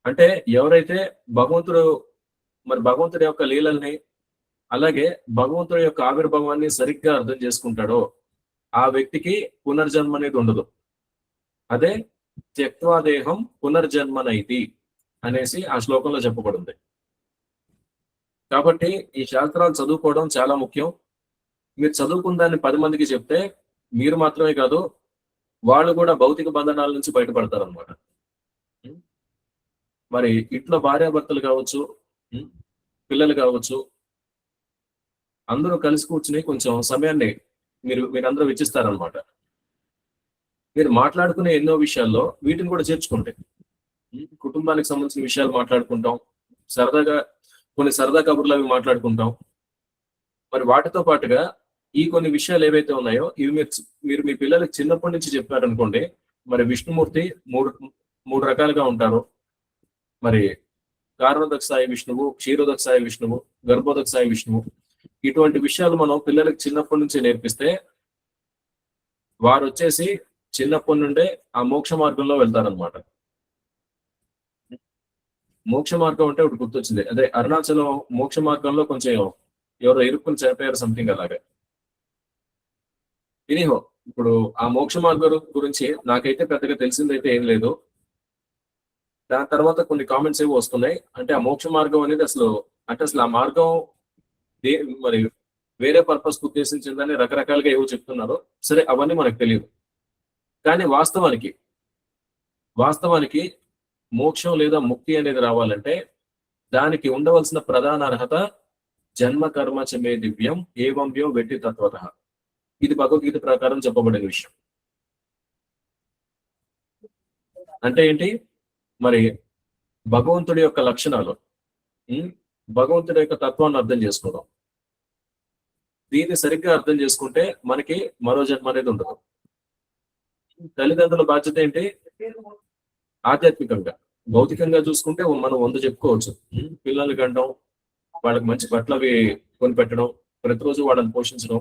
[SPEAKER 6] అంటే ఎవరైతే భగవంతుడి యొక్క లీలల్ని అలాగే భగవంతుడి యొక్క ఆవిర్భావాన్ని సరిగ్గా అర్థం చేసుకుంటాడో ఆ వ్యక్తికి పునర్జన్మ అనేది ఉండదు. అదే త్యక్త్వా దేహం పునర్జన్మనైతి అనేసి ఆ శ్లోకంలో చెప్పబడింది. కాబట్టి ఈ శాస్త్రాలు చదువుకోవడం చాలా ముఖ్యం. మీరు చదువుకున్న దాన్ని 10 మందికి చెప్తే మీరు మాత్రమే కాదు, వాళ్ళు కూడా భౌతిక బంధనాల నుంచి బయటపడతారనమాట. మరి ఇంట్లో భార్యాభర్తలు కావచ్చు, పిల్లలు కావచ్చు, అందరూ కలిసి కూర్చుని కొంచెం సమయాన్ని మీరందరూ వెచ్చిస్తారనమాట. మీరు మాట్లాడుకునే ఎన్నో విషయాల్లో వీటిని కూడా చేర్చుకుంటే, కుటుంబానికి సంబంధించిన విషయాలు మాట్లాడుకుంటాం, సరదాగా కొన్ని సరదా కబుర్లు అవి మాట్లాడుకుంటాం. మరి వాటితో పాటుగా ఈ కొన్ని విషయాలు ఏవైతే ఉన్నాయో ఇవి మీరు మీ పిల్లలకి చిన్నప్పటి నుంచి చెప్పారనుకోండి, మరి విష్ణుమూర్తి మూడు మూడు రకాలుగా ఉంటారు. మరి కారణోదక సాయి విష్ణువు, క్షీరోదక సాయి విష్ణువు, గర్భోదక సాయి విష్ణువు. ఇటువంటి విషయాలు మనం పిల్లలకి చిన్నప్పటి నుంచి నేర్పిస్తే వారు వచ్చేసి చిన్నప్పటి నుండే ఆ మోక్ష మార్గంలో వెళ్తారనమాట. మోక్ష మార్గం అంటే ఒకటి గుర్తొచ్చింది, అదే అరుణాచలం మోక్ష మార్గంలో కొంచెం ఎవరో ఇరుక్కుని చనిపోయారు సంథింగ్ అలాగే. ఎనీహో ఇప్పుడు ఆ మోక్ష మార్గం గురించి నాకైతే పెద్దగా తెలిసిందైతే ఏం లేదు. దాని తర్వాత కొన్ని కామెంట్స్ ఏవో వస్తున్నాయి. అంటే ఆ మోక్ష మార్గం అనేది అసలు ఆ మార్గం మరి వేరే పర్పస్ ఉద్దేశించిందని రకరకాలుగా ఏవో చెప్తున్నారు. సరే, అవన్నీ మనకు తెలియదు. కానీ వాస్తవానికి మోక్షం లేదా ముక్తి అనేది రావాలంటే దానికి ఉండవలసిన ప్రధాన అర్హత జన్మ కర్మ చమే దివ్యం ఏవంభ్యో వెట్టి తత్వత. ఇది భగవద్గీత ప్రకారం చెప్పబడిన విషయం. అంటే ఏంటి? మరి భగవంతుడి యొక్క లక్షణాలు, భగవంతుడి యొక్క తత్వాన్ని అర్థం చేసుకోవడం. దీన్ని సరిగ్గా అర్థం చేసుకుంటే మనకి మరో జన్మ అనేది ఉండదు. తల్లిదండ్రుల బాధ్యత ఏంటి? ఆధ్యాత్మికంగా, భౌతికంగా చూసుకుంటే మనం 100 చెప్పుకోవచ్చు. పిల్లల్ని కంటం, వాళ్ళకి మంచి బట్టలు అవి కొనిపెట్టడం, ప్రతిరోజు వాళ్ళని పోషించడం,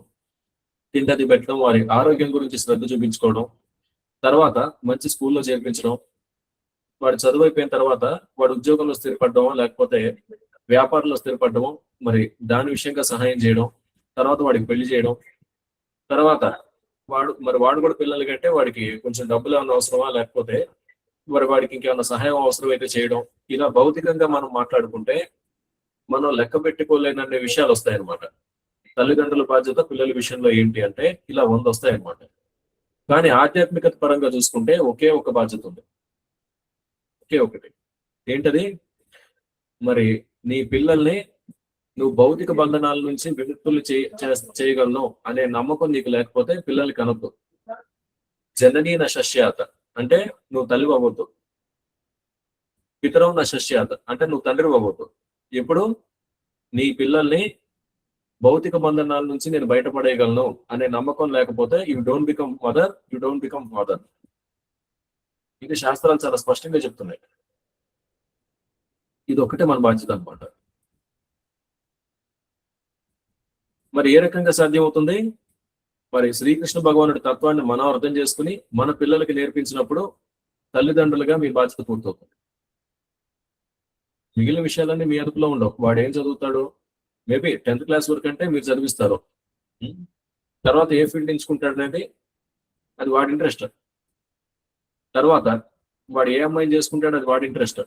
[SPEAKER 6] తిండి పెట్టడం, వారి ఆరోగ్యం గురించి శ్రద్ధ చూపించుకోవడం, తర్వాత మంచి స్కూల్లో చేర్పించడం, వాడు చదువు అయిపోయిన తర్వాత వాడు ఉద్యోగంలో స్థిరపడడం లేకపోతే వ్యాపారంలో స్థిరపడడం, మరి దాని విషయంగా సహాయం చేయడం, తర్వాత వాడికి పెళ్లి చేయడం, తర్వాత వాడు కూడా పిల్లల కంటే వాడికి కొంచెం డబ్బులు ఏమైనా అవసరమా లేకపోతే మరి వాడికి ఇంకేమైనా సహాయం అవసరం అయితే చేయడం. ఇలా భౌతికంగా మనం మాట్లాడుకుంటే మనం లెక్క పెట్టుకోలేనన్ని విషయాలు వస్తాయన్నమాట. తల్లిదండ్రుల బాధ్యత పిల్లల విషయంలో ఏంటి అంటే ఇలా 100 వస్తాయన్నమాట. కానీ ఆధ్యాత్మికత పరంగా చూసుకుంటే ఒకే ఒక బాధ్యత ఉంది, ఒకే ఒకటి. ఏంటది? మరి నీ పిల్లల్ని నువ్వు భౌతిక బంధనాల నుంచి విముక్తులు చేయగలను అనే నమ్మకం నీకు లేకపోతే పిల్లలకి అనొద్దు. జననీ నా శస్యాత అంటే నువ్వు తల్లి అవ్వద్దు. పితరం నా శస్యాత అంటే నువ్వు తండ్రి అవ్వద్దు. ఎప్పుడు నీ పిల్లల్ని భౌతిక బంధనాల నుంచి నేను బయటపడేయగలను అనే నమ్మకం లేకపోతే you don't become mother, you don't become father. ఇది శాస్త్రాలు చాలా స్పష్టంగా చెప్తున్నాయి. ఇది ఒకటే మన బాధ్యత అన్నమాట. మరి ఏ రకంగా సాధ్యమవుతుంది? మరి శ్రీకృష్ణ భగవానుడి తత్వాన్ని మనం అర్థం చేసుకుని మన పిల్లలకి నేర్పించినప్పుడు తల్లిదండ్రులుగా మీ బాధ్యత పూర్తవుతుంది. మిగిలిన విషయాలన్నీ మీ అదుపులో ఉండవు. వాడు ఏం చదువుతాడు, మేబీ 10th క్లాస్ వరకు అంటే మీరు చదివిస్తారు. తర్వాత ఏ ఫీల్డ్ ఎంచుకుంటాడు అనేది అది వాడి ఇంట్రెస్ట్. తర్వాత వాడు ఏ అమ్మాయిని చేసుకుంటాడు అది వాడి ఇంట్రెస్ట్.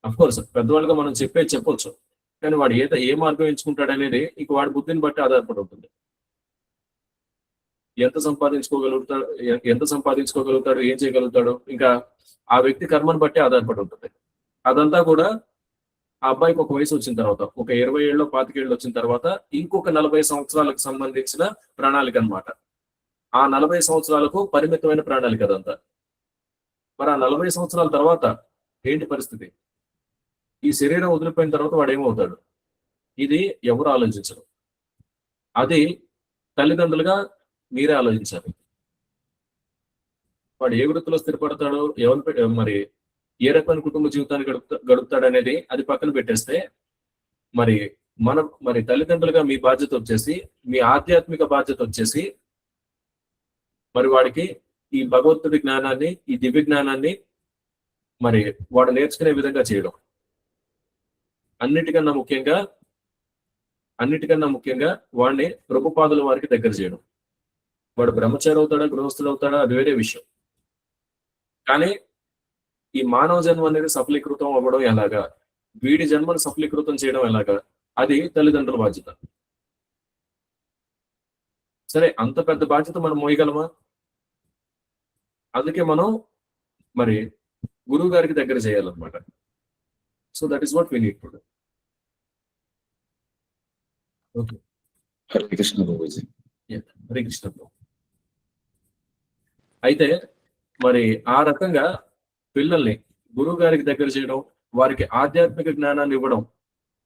[SPEAKER 6] అఫ్ కోర్స్ పెద్దవాళ్ళుగా మనం చెప్పొచ్చు, కానీ వాడు ఏ మార్గం ఎంచుకుంటాడు అనేది ఇంక వాడి బుద్ధిని బట్టి ఆధారపడి ఉంటుంది. ఎంత సంపాదించుకోగలుగుతాడు, ఏం చేయగలుగుతాడు, ఇంకా ఆ వ్యక్తి కర్మను బట్టి ఆధారపడి ఉంటుంది. అదంతా కూడా ఆ అబ్బాయికి ఒక వయసు వచ్చిన తర్వాత, ఒక 20 ఏళ్ళు 25 ఏళ్ళు వచ్చిన తర్వాత ఇంకొక 40 సంవత్సరాలకు సంబంధించిన ప్రణాళిక అన్నమాట. ఆ 40 సంవత్సరాలకు పరిమితమైన ప్రణాళిక అదంతా. మరి ఆ 40 సంవత్సరాల తర్వాత ఏంటి పరిస్థితి? ఈ శరీరం వదిలిపోయిన తర్వాత వాడు ఏమవుతాడు? ఇది ఎవరు ఆలోచించరు. అది తల్లిదండ్రులుగా మీరే ఆలోచించాలి. వాడు ఏ వృత్తిలో స్థిరపడతాడు, మరి ఏ రకమైన కుటుంబ జీవితాన్ని గడుపుతాడు అనేది అది పక్కన పెట్టేస్తే మరి తల్లిదండ్రులుగా మీ బాధ్యత వచ్చేసి, మీ ఆధ్యాత్మిక బాధ్యత వచ్చేసి మరి వాడికి ఈ భగవంతుడి జ్ఞానాన్ని, ఈ దివ్య జ్ఞానాన్ని మరి వాడు నేర్చుకునే విధంగా చేయడం. అన్నిటికన్నా ముఖ్యంగా వాడిని ప్రభుపాదుల వారికి దగ్గర చేయడం. వాడు బ్రహ్మచారి అవుతాడా, గృహస్థుడు అవుతాడా అది వేరే విషయం. కానీ ఈ మానవ జన్మ అనేది సఫలీకృతం అవ్వడం ఎలాగా, వీడి జన్మను సఫలీకృతం చేయడం ఎలాగా, అది తల్లిదండ్రుల బాధ్యత. సరే, అంత పెద్ద బాధ్యత మనం మోయగలమా? అందుకే మనం మరి గురువు గారికి దగ్గర చేయాలన్నమాట. So that is what we need to do. Okay,
[SPEAKER 10] Hare Krishna బాబుజీ.
[SPEAKER 6] హరే కృష్ణ. అయితే మరి ఆ రకంగా పిల్లల్ని గురువు గారికి దగ్గర చేయడం, వారికి ఆధ్యాత్మిక జ్ఞానాన్ని ఇవ్వడం,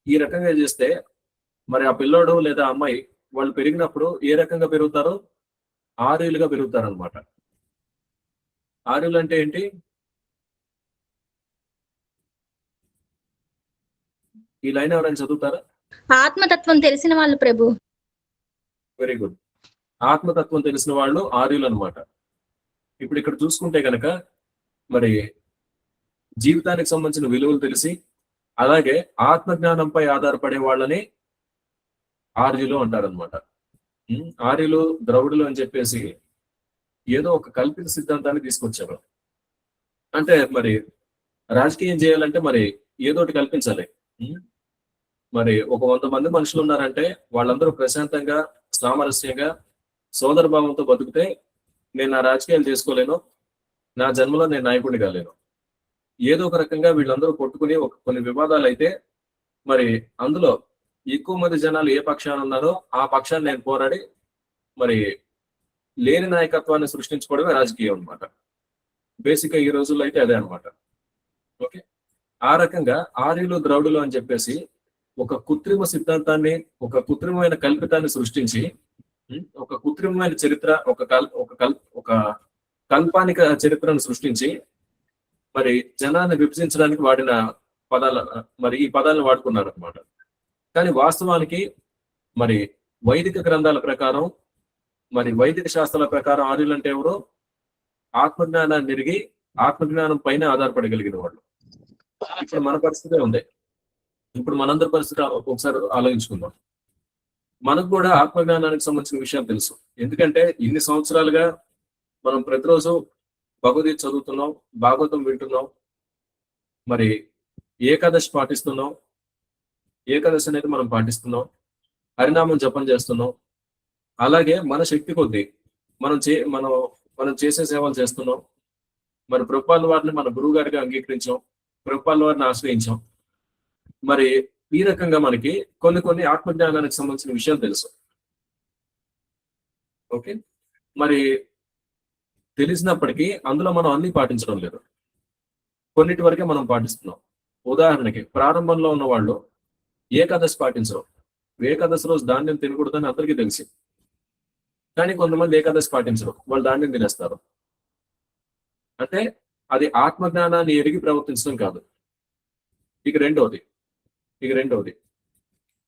[SPEAKER 6] ఈ రకంగా చేస్తే మరి ఆ పిల్లోడు లేదా అమ్మాయి వాళ్ళు పెరిగినప్పుడు ఏ రకంగా పెరుగుతారో ఆర్యులుగా పెరుగుతారు అనమాట. ఆర్యులు అంటే ఏంటి? ఈ లైన్ ఎవరైనా చదువుతారా?
[SPEAKER 7] ఆత్మతత్వం తెలిసిన వాళ్ళు ప్రభు.
[SPEAKER 6] Very good. ఆత్మతత్వం తెలిసిన వాళ్ళు ఆర్యులు అనమాట. ఇప్పుడు ఇక్కడ చూసుకుంటే కనుక మరి జీవితానికి సంబంధించిన విలువలు తెలిసి అలాగే ఆత్మజ్ఞానంపై ఆధారపడే వాళ్ళని ఆర్యులు అంటారనమాట. ఆర్యులు ద్రవిడులు అని చెప్పేసి ఏదో ఒక కల్పిత సిద్ధాంతాన్ని తీసుకొచ్చారు. అంటే మరి రాజకీయం చేయాలంటే మరి ఏదో ఒకటి కల్పించాలి. మరి ఒక 100 మంది మనుషులు ఉన్నారంటే వాళ్ళందరూ ప్రశాంతంగా సామరస్యంగా సోదర భావంతో బతికితే నేను నా రాజకీయాలు చేసుకోలేను, నా జన్మలో నేను నాయకుడిని కాలేను. ఏదో ఒక రకంగా వీళ్ళందరూ కొట్టుకుని కొన్ని వివాదాలు అయితే మరి అందులో ఎక్కువ మంది జనాలు ఏ పక్షాన ఉన్నారో ఆ పక్షాన్ని నేను పోరాడి మరి లేని నాయకత్వాన్ని సృష్టించుకోవడమే రాజకీయం అనమాట. బేసిక్ గా ఈ రోజుల్లో అయితే అదే అనమాట. ఓకే, ఆ రకంగా ఆర్యులు ద్రవిడులు అని చెప్పేసి ఒక కృత్రిమ సిద్ధాంతాన్ని, ఒక కృత్రిమమైన కల్పితాన్ని సృష్టించి ఒక కృత్రిమమైన చరిత్ర, ఒక కల్పానిక చరిత్రను సృష్టించి మరి జనాన్ని విభజించడానికి వాడిన పదాల మరి ఈ పదాలను వాడుకున్నారు అనమాట. కానీ వాస్తవానికి మరి వైదిక గ్రంథాల ప్రకారం మరి వైదిక శాస్త్రాల ప్రకారం ఆర్యులు అంటే ఎవరు? ఆత్మజ్ఞానాన్ని ఎరిగి ఆత్మజ్ఞానం పైన ఆధారపడగలిగిన వాళ్ళు. ఇప్పుడు మన పరిస్థితే ఉంది. ఇప్పుడు మనందరి పరిస్థితి ఒకసారి ఆలోచించుకుందాం. మనకు కూడా ఆత్మజ్ఞానానికి సంబంధించిన విషయాలు తెలుసు. ఎందుకంటే ఇన్ని సంవత్సరాలుగా మనం ప్రతిరోజు భగవద్గీత చదువుతున్నాం, భాగవతం వింటున్నాం, మరి ఏకాదశి పాటిస్తున్నాం. ఏకాదశి అనేది మనం పాటిస్తున్నాం, హరినామం జపం చేస్తున్నాం. అలాగే మన శక్తి కొద్దీ మనం చేసే సేవలు చేస్తున్నాం. మరి ప్రభుపాల వారిని మన గురువు గారిగా అంగీకరించాం, ప్రభుపాల వారిని ఆశ్రయించాం. మరి ఈ రకంగా మనకి కొన్ని ఆత్మజ్ఞానానికి సంబంధించిన విషయాలు తెలుసు. ఓకే, మరి తెలిసినప్పటికీ అందులో మనం అన్ని పాటించడం లేదు, కొన్నిటి వరకే మనం పాటిస్తున్నాం. ఉదాహరణకి ప్రారంభంలో ఉన్న వాళ్ళు ఏకాదశి పాటించరు. ఏకాదశి రోజు ధాన్యం తినకూడదని అందరికీ తెలిసి, కానీ కొంతమంది ఏకాదశి పాటించరు, వాళ్ళు ధాన్యం తినేస్తారు. అంటే అది ఆత్మజ్ఞానాన్ని ఎరిగి ప్రవర్తించడం కాదు. ఇక రెండవది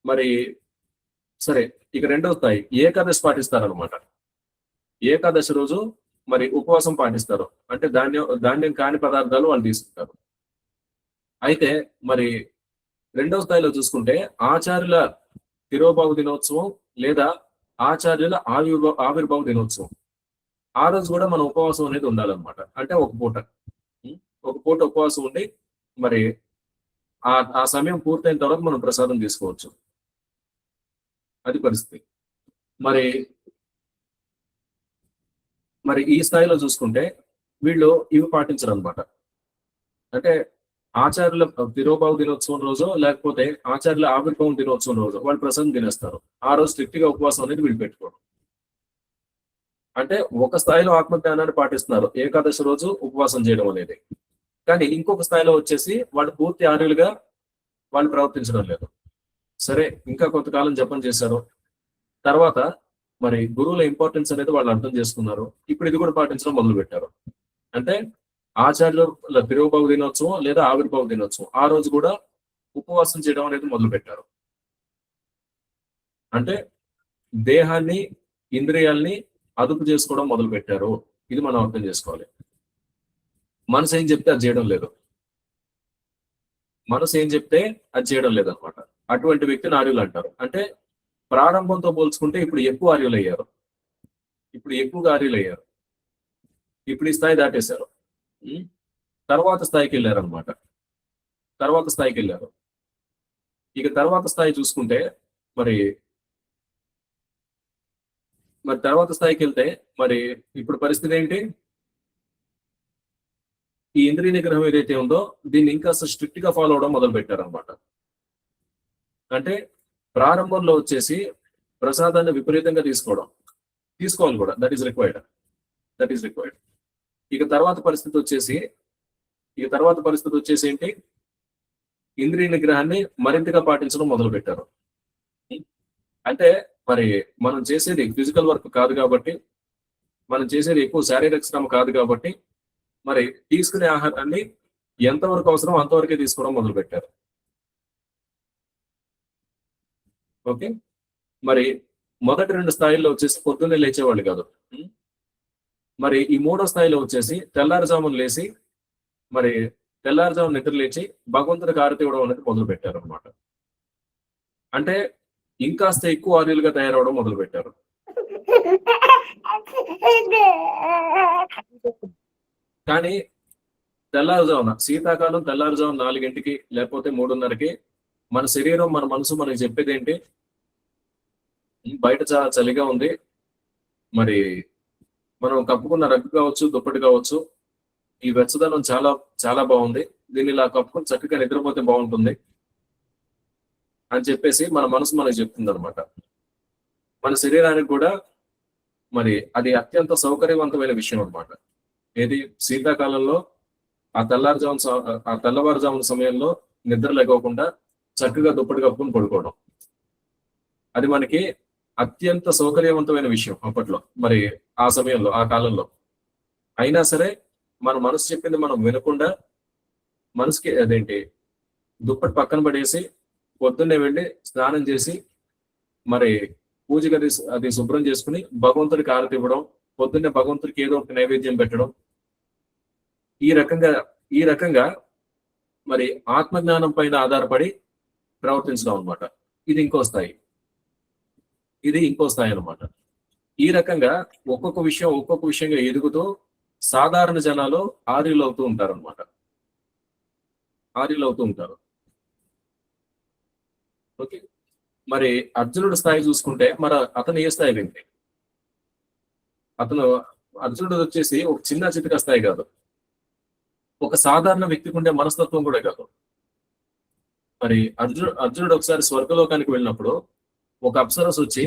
[SPEAKER 6] మరి సరే, ఇక రెండవ స్థాయి ఏకాదశి పాటిస్తారనమాట. ఏకాదశి రోజు మరి ఉపవాసం పాటిస్తారు, అంటే ధాన్యం కాని పదార్థాలు వాళ్ళు తీసుకుంటారు. అయితే మరి రెండవ స్థాయిలో చూసుకుంటే ఆచార్యుల తిరోభావ దినోత్సవం లేదా ఆచార్యుల ఆవిర్భావ దినోత్సవం, ఆ రోజు కూడా మన ఉపవాసం అనేది ఉండాలన్నమాట. అంటే ఒక పూట ఉపవాసం ఉండి మరి ఆ సమయం పూర్తయిన తర్వాత మనం ప్రసాదం తీసుకోవచ్చు. అది పరిస్థితి. మరి ఈ స్థాయిలో చూసుకుంటే వీళ్ళు ఇవి పాటించరు అనమాట. అంటే ఆచార్యుల తిరోభావ దినోత్సవం రోజు లేకపోతే ఆచార్యుల ఆవిర్భావం దినోత్సవం రోజు వాళ్ళు ప్రసాదం తినేస్తారు. ఆ రోజు స్ట్రిక్ట్ గా ఉపవాసం అనేది వీళ్ళు పెట్టుకోవడం. అంటే ఒక స్థాయిలో ఆత్మజ్ఞానాన్ని పాటిస్తున్నారు, ఏకాదశి రోజు ఉపవాసం చేయడం అనేది. కానీ ఇంకొక స్థాయిలో వచ్చేసి వాళ్ళు పూర్తి ఆర్యులుగా వాళ్ళు ప్రవర్తించడం లేదు. సరే, ఇంకా కొంతకాలం జపం చేశారు, తర్వాత మరి గురువుల ఇంపార్టెన్స్ అనేది వాళ్ళు అర్థం చేసుకున్నారు. ఇప్పుడు ఇది కూడా పాటించడం మొదలు పెట్టారు. అంటే ఆచార్యుల తిరోభావ దినోత్సవం లేదా ఆవిర్భావ దినోత్సవం ఆ రోజు కూడా ఉపవాసం చేయడం అనేది మొదలు పెట్టారు. అంటే దేహాన్ని, ఇంద్రియాల్ని అదుపు చేసుకోవడం మొదలు పెట్టారు. ఇది మనం అర్థం చేసుకోవాలి. మనసు ఏం చెప్తే అది చేయడం లేదు, మనసు ఏం చెప్తే అది చేయడం లేదనమాట. అటువంటి వ్యక్తిని ఆర్యులు అంటారు. అంటే ప్రారంభంతో పోల్చుకుంటే ఇప్పుడు ఎక్కువ ఆర్యులయ్యారు, ఇప్పుడు ఎక్కువగా ఆర్యులయ్యారు, ఇప్పుడు ఈ స్థాయి దాటేశారు. తర్వాత స్థాయికి వెళ్ళారనమాట. ఇక తర్వాత స్థాయి చూసుకుంటే మరి తర్వాత స్థాయికి వెళ్తే మరి ఇప్పుడు పరిస్థితి ఏంటి? ఈ ఇంద్రియ నిగ్రహం ఏదైతే ఉందో దీన్ని ఇంకా స్ట్రిక్ట్ గా ఫాలో అవడం మొదలు పెట్టారనమాట. అంటే ప్రారంభంలో వచ్చేసి ప్రసాదాన్ని విపరీతంగా తీసుకోవాలి కూడా, దట్ ఈస్ రిక్వైర్డ్. ఇక తర్వాత పరిస్థితి వచ్చేసి ఏంటి? ఇంద్రియ నిగ్రహాన్ని మరింతగా పాటించడం మొదలు పెట్టారు. అంటే మరి మనం చేసేది ఫిజికల్ వర్క్ కాదు కాబట్టి, మనం చేసేది ఎక్కువ శారీరక శ్రమ కాదు కాబట్టి, మరి తీసుకునే ఆహారాన్ని ఎంతవరకు అవసరం అంతవరకే తీసుకోవడం మొదలు పెట్టారు. ఓకే, మరి మొదటి 2 స్థాయిల్లో వచ్చేసి పొద్దున్నే లేచేవాళ్ళు కాదు. మరి ఈ 3వ స్థాయిలో వచ్చేసి తెల్లారుజామున లేచి, మరి తెల్లారుజామున నిద్ర లేచి భగవంతుడికి హారతి ఇవ్వడం అనేది మొదలు పెట్టారు అనమాట. అంటే ఇంకాస్త ఎక్కువ ఆర్యులుగా తయారవడం మొదలు పెట్టారు. కానీ తెల్లారుజామున శీతాకాలం తెల్లారుజామున 4 లేకపోతే 3:30కి మన శరీరం మన మనసు మనకి చెప్పేది ఏంటి, బయట చాలా చలిగా ఉంది, మరి మనం కప్పుకున్న రగ్గు కావచ్చు, దుప్పటి కావచ్చు, ఈ వెచ్చదనం చాలా చాలా బాగుంది, దీన్ని ఇలా కప్పుకొని చక్కగా నిద్రపోతే బాగుంటుంది అని చెప్పేసి మన మనసు మనకి చెప్తుంది అనమాట. మన శరీరానికి కూడా మరి అది అత్యంత సౌకర్యవంతమైన విషయం అనమాట. ఏది శీతాకాలంలో ఆ తెల్లవారుజామున సమయంలో నిద్ర లేకోకుండా చక్కగా దుప్పటి కప్పుకొని పడుకోవడం, అది మనకి అత్యంత సౌకర్యవంతమైన విషయం అప్పట్లో, మరి ఆ సమయంలో ఆ కాలంలో. అయినా సరే మన మనసు చెప్పింది మనం వినకుండా మనసుకి అదేంటి దుప్పటి పక్కన పడేసి పొద్దున్నే వెళ్ళి స్నానం చేసి మరి పూజ గది అది శుభ్రం చేసుకుని భగవంతుడికి హారతి ఇవ్వడం, పొద్దున్నే భగవంతుడికి ఏదో ఒక నైవేద్యం పెట్టడం, ఈ రకంగా మరి ఆత్మజ్ఞానం పైన ఆధారపడి ప్రవర్తించడం అనమాట. ఇది ఇంకో స్థాయి అనమాట. ఈ రకంగా ఒక్కొక్క విషయంగా ఎదుగుతూ సాధారణ జనాలు ఆర్యులు అవుతూ ఉంటారు. ఓకే, మరి అర్జునుడు స్థాయి చూసుకుంటే మరి అతను ఏ స్థాయి ఏంటి? అర్జునుడు వచ్చేసి ఒక చిన్న చితక స్థాయి కాదు, ఒక సాధారణ వ్యక్తికి ఉండే మనస్తత్వం కూడా కాదు. మరి అర్జునుడు ఒకసారి స్వర్గలోకానికి వెళ్ళినప్పుడు ఒక అప్సరస్ వచ్చి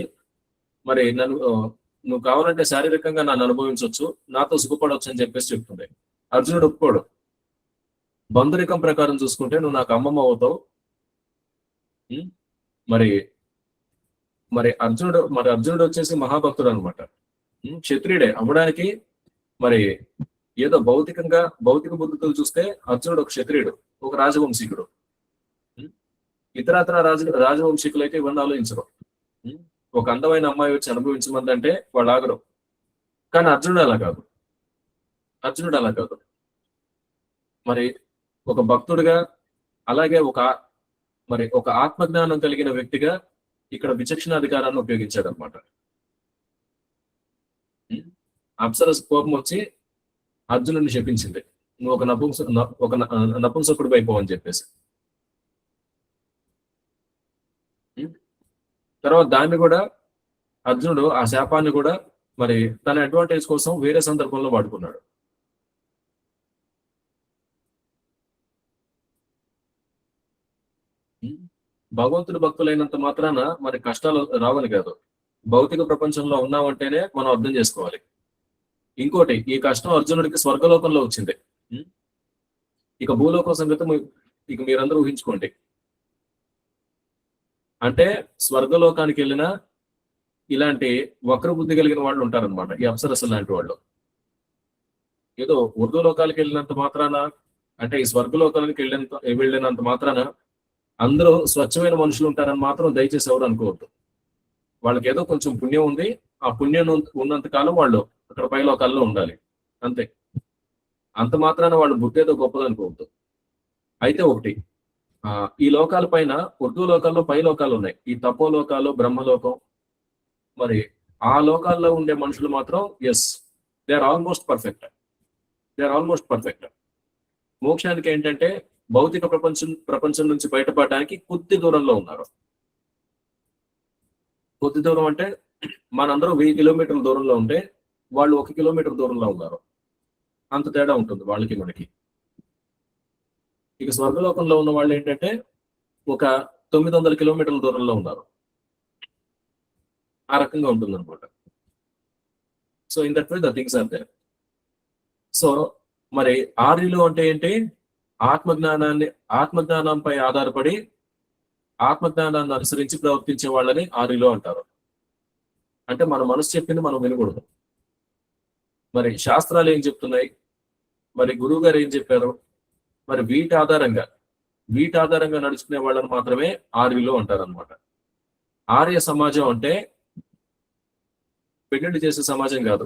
[SPEAKER 6] మరి నువ్వు కావాలంటే శారీరకంగా నన్ను అనుభవించవచ్చు, నాతో సుఖపడవచ్చు అని చెప్పేసి చెప్తుంది. అర్జునుడు ఒప్పుకోడు. బంధురికం ప్రకారం చూసుకుంటే నువ్వు నాకు అమ్మమ్మ అవుతావు. మరి అర్జునుడు వచ్చేసి మహాభక్తుడు అనమాట, క్షత్రియుడే అవ్వడానికి. మరి ఏదో భౌతిక బుద్ధితో చూస్తే అర్జునుడు ఒక క్షత్రియుడు, ఒక రాజవంశీకుడు. ఇతరత్ర రాజవంశీకులు అయితే ఇవన్నీ ఆలోచించరు. ఒక అందమైన అమ్మాయి వచ్చి అనుభవించమందంటే వాళ్ళు ఆగరు. కానీ అర్జునుడు అలా కాదు. మరి ఒక భక్తుడిగా, అలాగే ఒక ఆత్మజ్ఞానం కలిగిన వ్యక్తిగా ఇక్కడ విచక్షణాధికారాన్ని ఉపయోగించాడు అనమాట. అప్సరస్ కోపం వచ్చి అర్జునుడిని శపించింది, నువ్వు ఒక నపుంసకుడు అయిపోవని చెప్పేసి. తర్వాత దాన్ని కూడా అర్జునుడు ఆ శాపాన్ని కూడా మరి తన అడ్వాంటేజ్ కోసం వేరే సందర్భంలో వాడుకున్నాడు. భగవంతుడు భక్తులైనంత మాత్రాన మరి కష్టాలు రావని కాదు, భౌతిక ప్రపంచంలో ఉన్నామంటేనే మనం అర్థం చేసుకోవాలి. ఇంకోటి, ఈ కష్టం అర్జునుడికి స్వర్గలోకంలో వచ్చింది. ఇక భూలోకం సంగతి ఇక మీరందరూ ఊహించుకోండి. అంటే స్వర్గలోకానికి వెళ్ళినా ఇలాంటి వక్ర బుద్ధి కలిగిన వాళ్ళు ఉంటారనమాట, ఈ అప్సరస్సులు లాంటి వాళ్ళు. ఏదో ఉర్దూలోకాలకు వెళ్ళినంత మాత్రాన, అంటే ఈ స్వర్గలోకానికి వెళ్ళినంత మాత్రాన అందరూ స్వచ్ఛమైన మనుషులు ఉంటారని మాత్రం దయచేసి ఎవరు అనుకోవద్దు. వాళ్ళకి ఏదో కొంచెం పుణ్యం ఉంది, ఆ పుణ్యం ఉన్నంత కాలం వాళ్ళు అక్కడ పై లోకాల్లో ఉండాలి, అంతే. అంత మాత్రాన వాళ్ళు బుద్ధి ఏదో గొప్పది అనుకోవద్దు. అయితే ఒకటి, ఈ లోకాల పైన ఉర్దూ లోకాల్లో పై లోకాలు ఉన్నాయి, ఈ తపోలోకాలు, బ్రహ్మలోకం. మరి ఆ లోకాల్లో ఉండే మనుషులు మాత్రం దే ఆర్ ఆల్మోస్ట్ పర్ఫెక్ట్. మోక్షానికి ఏంటంటే భౌతిక ప్రపంచం నుంచి బయటపడడానికి కొద్ది దూరంలో ఉన్నారు. కొద్ది దూరం అంటే మనందరూ 1000 కిలోమీటర్ల దూరంలో ఉంటే వాళ్ళు 1 కిలోమీటర్ దూరంలో ఉన్నారు, అంత తేడా ఉంటుంది వాళ్ళకి మనకి. ఇక స్వర్గలోకంలో ఉన్న వాళ్ళు ఏంటంటే ఒక 900 కిలోమీటర్ల దూరంలో ఉన్నారు, ఆ రకంగా ఉంటుంది అనమాట. So in that way the things are there. So మరి ఆర్యులు అంటే ఏంటి? ఆత్మజ్ఞానంపై ఆధారపడి ఆత్మజ్ఞానాన్ని అనుసరించి ప్రవర్తించే వాళ్ళని ఆర్యులు అంటారు. అంటే మన మనసు చెప్పింది మనం వినకూడదు. మరి శాస్త్రాలు ఏం చెప్తున్నాయి, మరి గురువు గారు ఏం చెప్పారు, మరి వీటి ఆధారంగా నడుచుకునే వాళ్ళని మాత్రమే ఆర్యులు అంటారు అనమాట. ఆర్య సమాజం అంటే పెళ్లిళ్ళు చేసే సమాజం కాదు.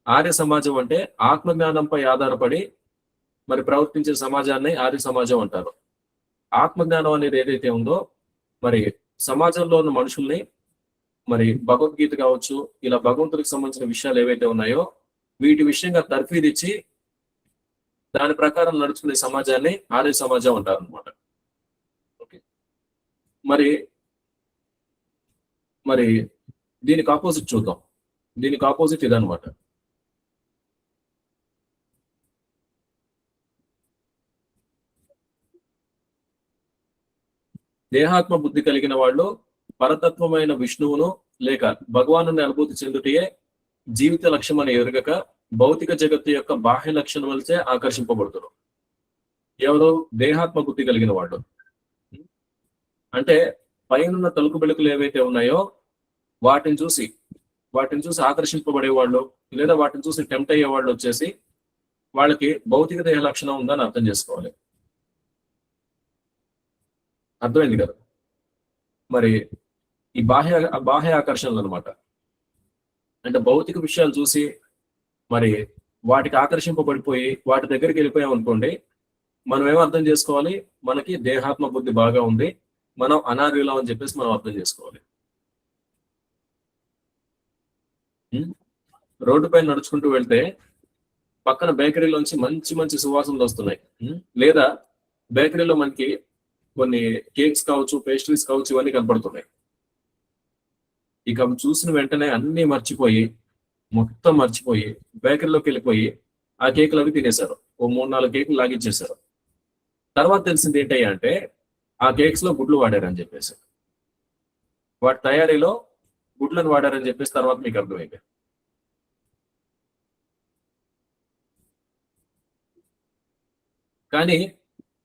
[SPEAKER 6] ఆర్య సమాజం అంటే ఆత్మజ్ఞానంపై ఆధారపడి మరి ప్రవర్తించే సమాజాన్ని ఆర్య సమాజం అంటారు. ఆత్మజ్ఞానం అనేది ఏదైతే ఉందో మరి సమాజంలో ఉన్న మనుషుల్ని మరి భగవద్గీత కావచ్చు, ఇలా భగవంతుడికి సంబంధించిన విషయాలు ఏవైతే ఉన్నాయో వీటి విషయంగా తర్ఫీదిచ్చి దాని ప్రకారం నడుచుకునే సమాజాన్ని ఆర్య సమాజం అంటారు అనమాట. ఓకే, మరి దీనికి ఆపోజిట్ చూద్దాం. దీనికి ఆపోజిట్ ఇదనమాట. దేహాత్మ బుద్ధి కలిగిన వాళ్ళు పరతత్వమైన విష్ణువును లేక భగవాను అనుభూతి చెందుటయే జీవిత లక్ష్యం అని ఎరుగక భౌతిక జగత్తు యొక్క బాహ్య లక్షణం వలచే ఆకర్షింపబడుతున్నారు. ఎవరు? దేహాత్మ బుద్ధి కలిగిన వాళ్ళు. అంటే పైన తలుపు బెలుకులు ఏవైతే ఉన్నాయో వాటిని చూసి ఆకర్షింపబడే వాళ్ళు లేదా వాటిని చూసి టెంప్ట్ అయ్యే వాళ్ళు వచ్చేసి వాళ్ళకి భౌతిక దేహ లక్షణం ఉందని అర్థం చేసుకోవాలి. అర్థమైంది కదా? మరి ఈ బాహ్య ఆకర్షణలు అనమాట. అంటే భౌతిక విషయాలు చూసి మరి వాటికి ఆకర్షింపబడిపోయి వాటి దగ్గరికి వెళ్ళిపోయాం అనుకోండి, మనం ఏమో అర్థం చేసుకోవాలి, మనకి దేహాత్మ బుద్ధి బాగా ఉంది, మనం అనార్యులం అని చెప్పేసి మనం అర్థం చేసుకోవాలి. రోడ్డు పైన నడుచుకుంటూ వెళ్తే పక్కన బేకరీలోంచి మంచి మంచి సువాసనలు వస్తున్నాయి, లేదా బేకరీలో మనకి కొన్ని కేక్స్ కావచ్చు, పేస్ట్రీస్ కావచ్చు, ఇవన్నీ కనపడుతున్నాయి. ఇక చూసిన వెంటనే అన్ని మొత్తం మర్చిపోయి బేకరీలోకి వెళ్ళిపోయి ఆ కేకులు అవి తినేశారు. ఓ 3-4 కేకులు లాగించేశారు. తర్వాత తెలిసింది ఏంటయ్యా అంటే ఆ కేక్స్ లో గుడ్లు వాడారని చెప్పేసి, వాటి తయారీలో గుడ్లను వాడారని చెప్పేసి తర్వాత మీకు అర్థమైంది. కానీ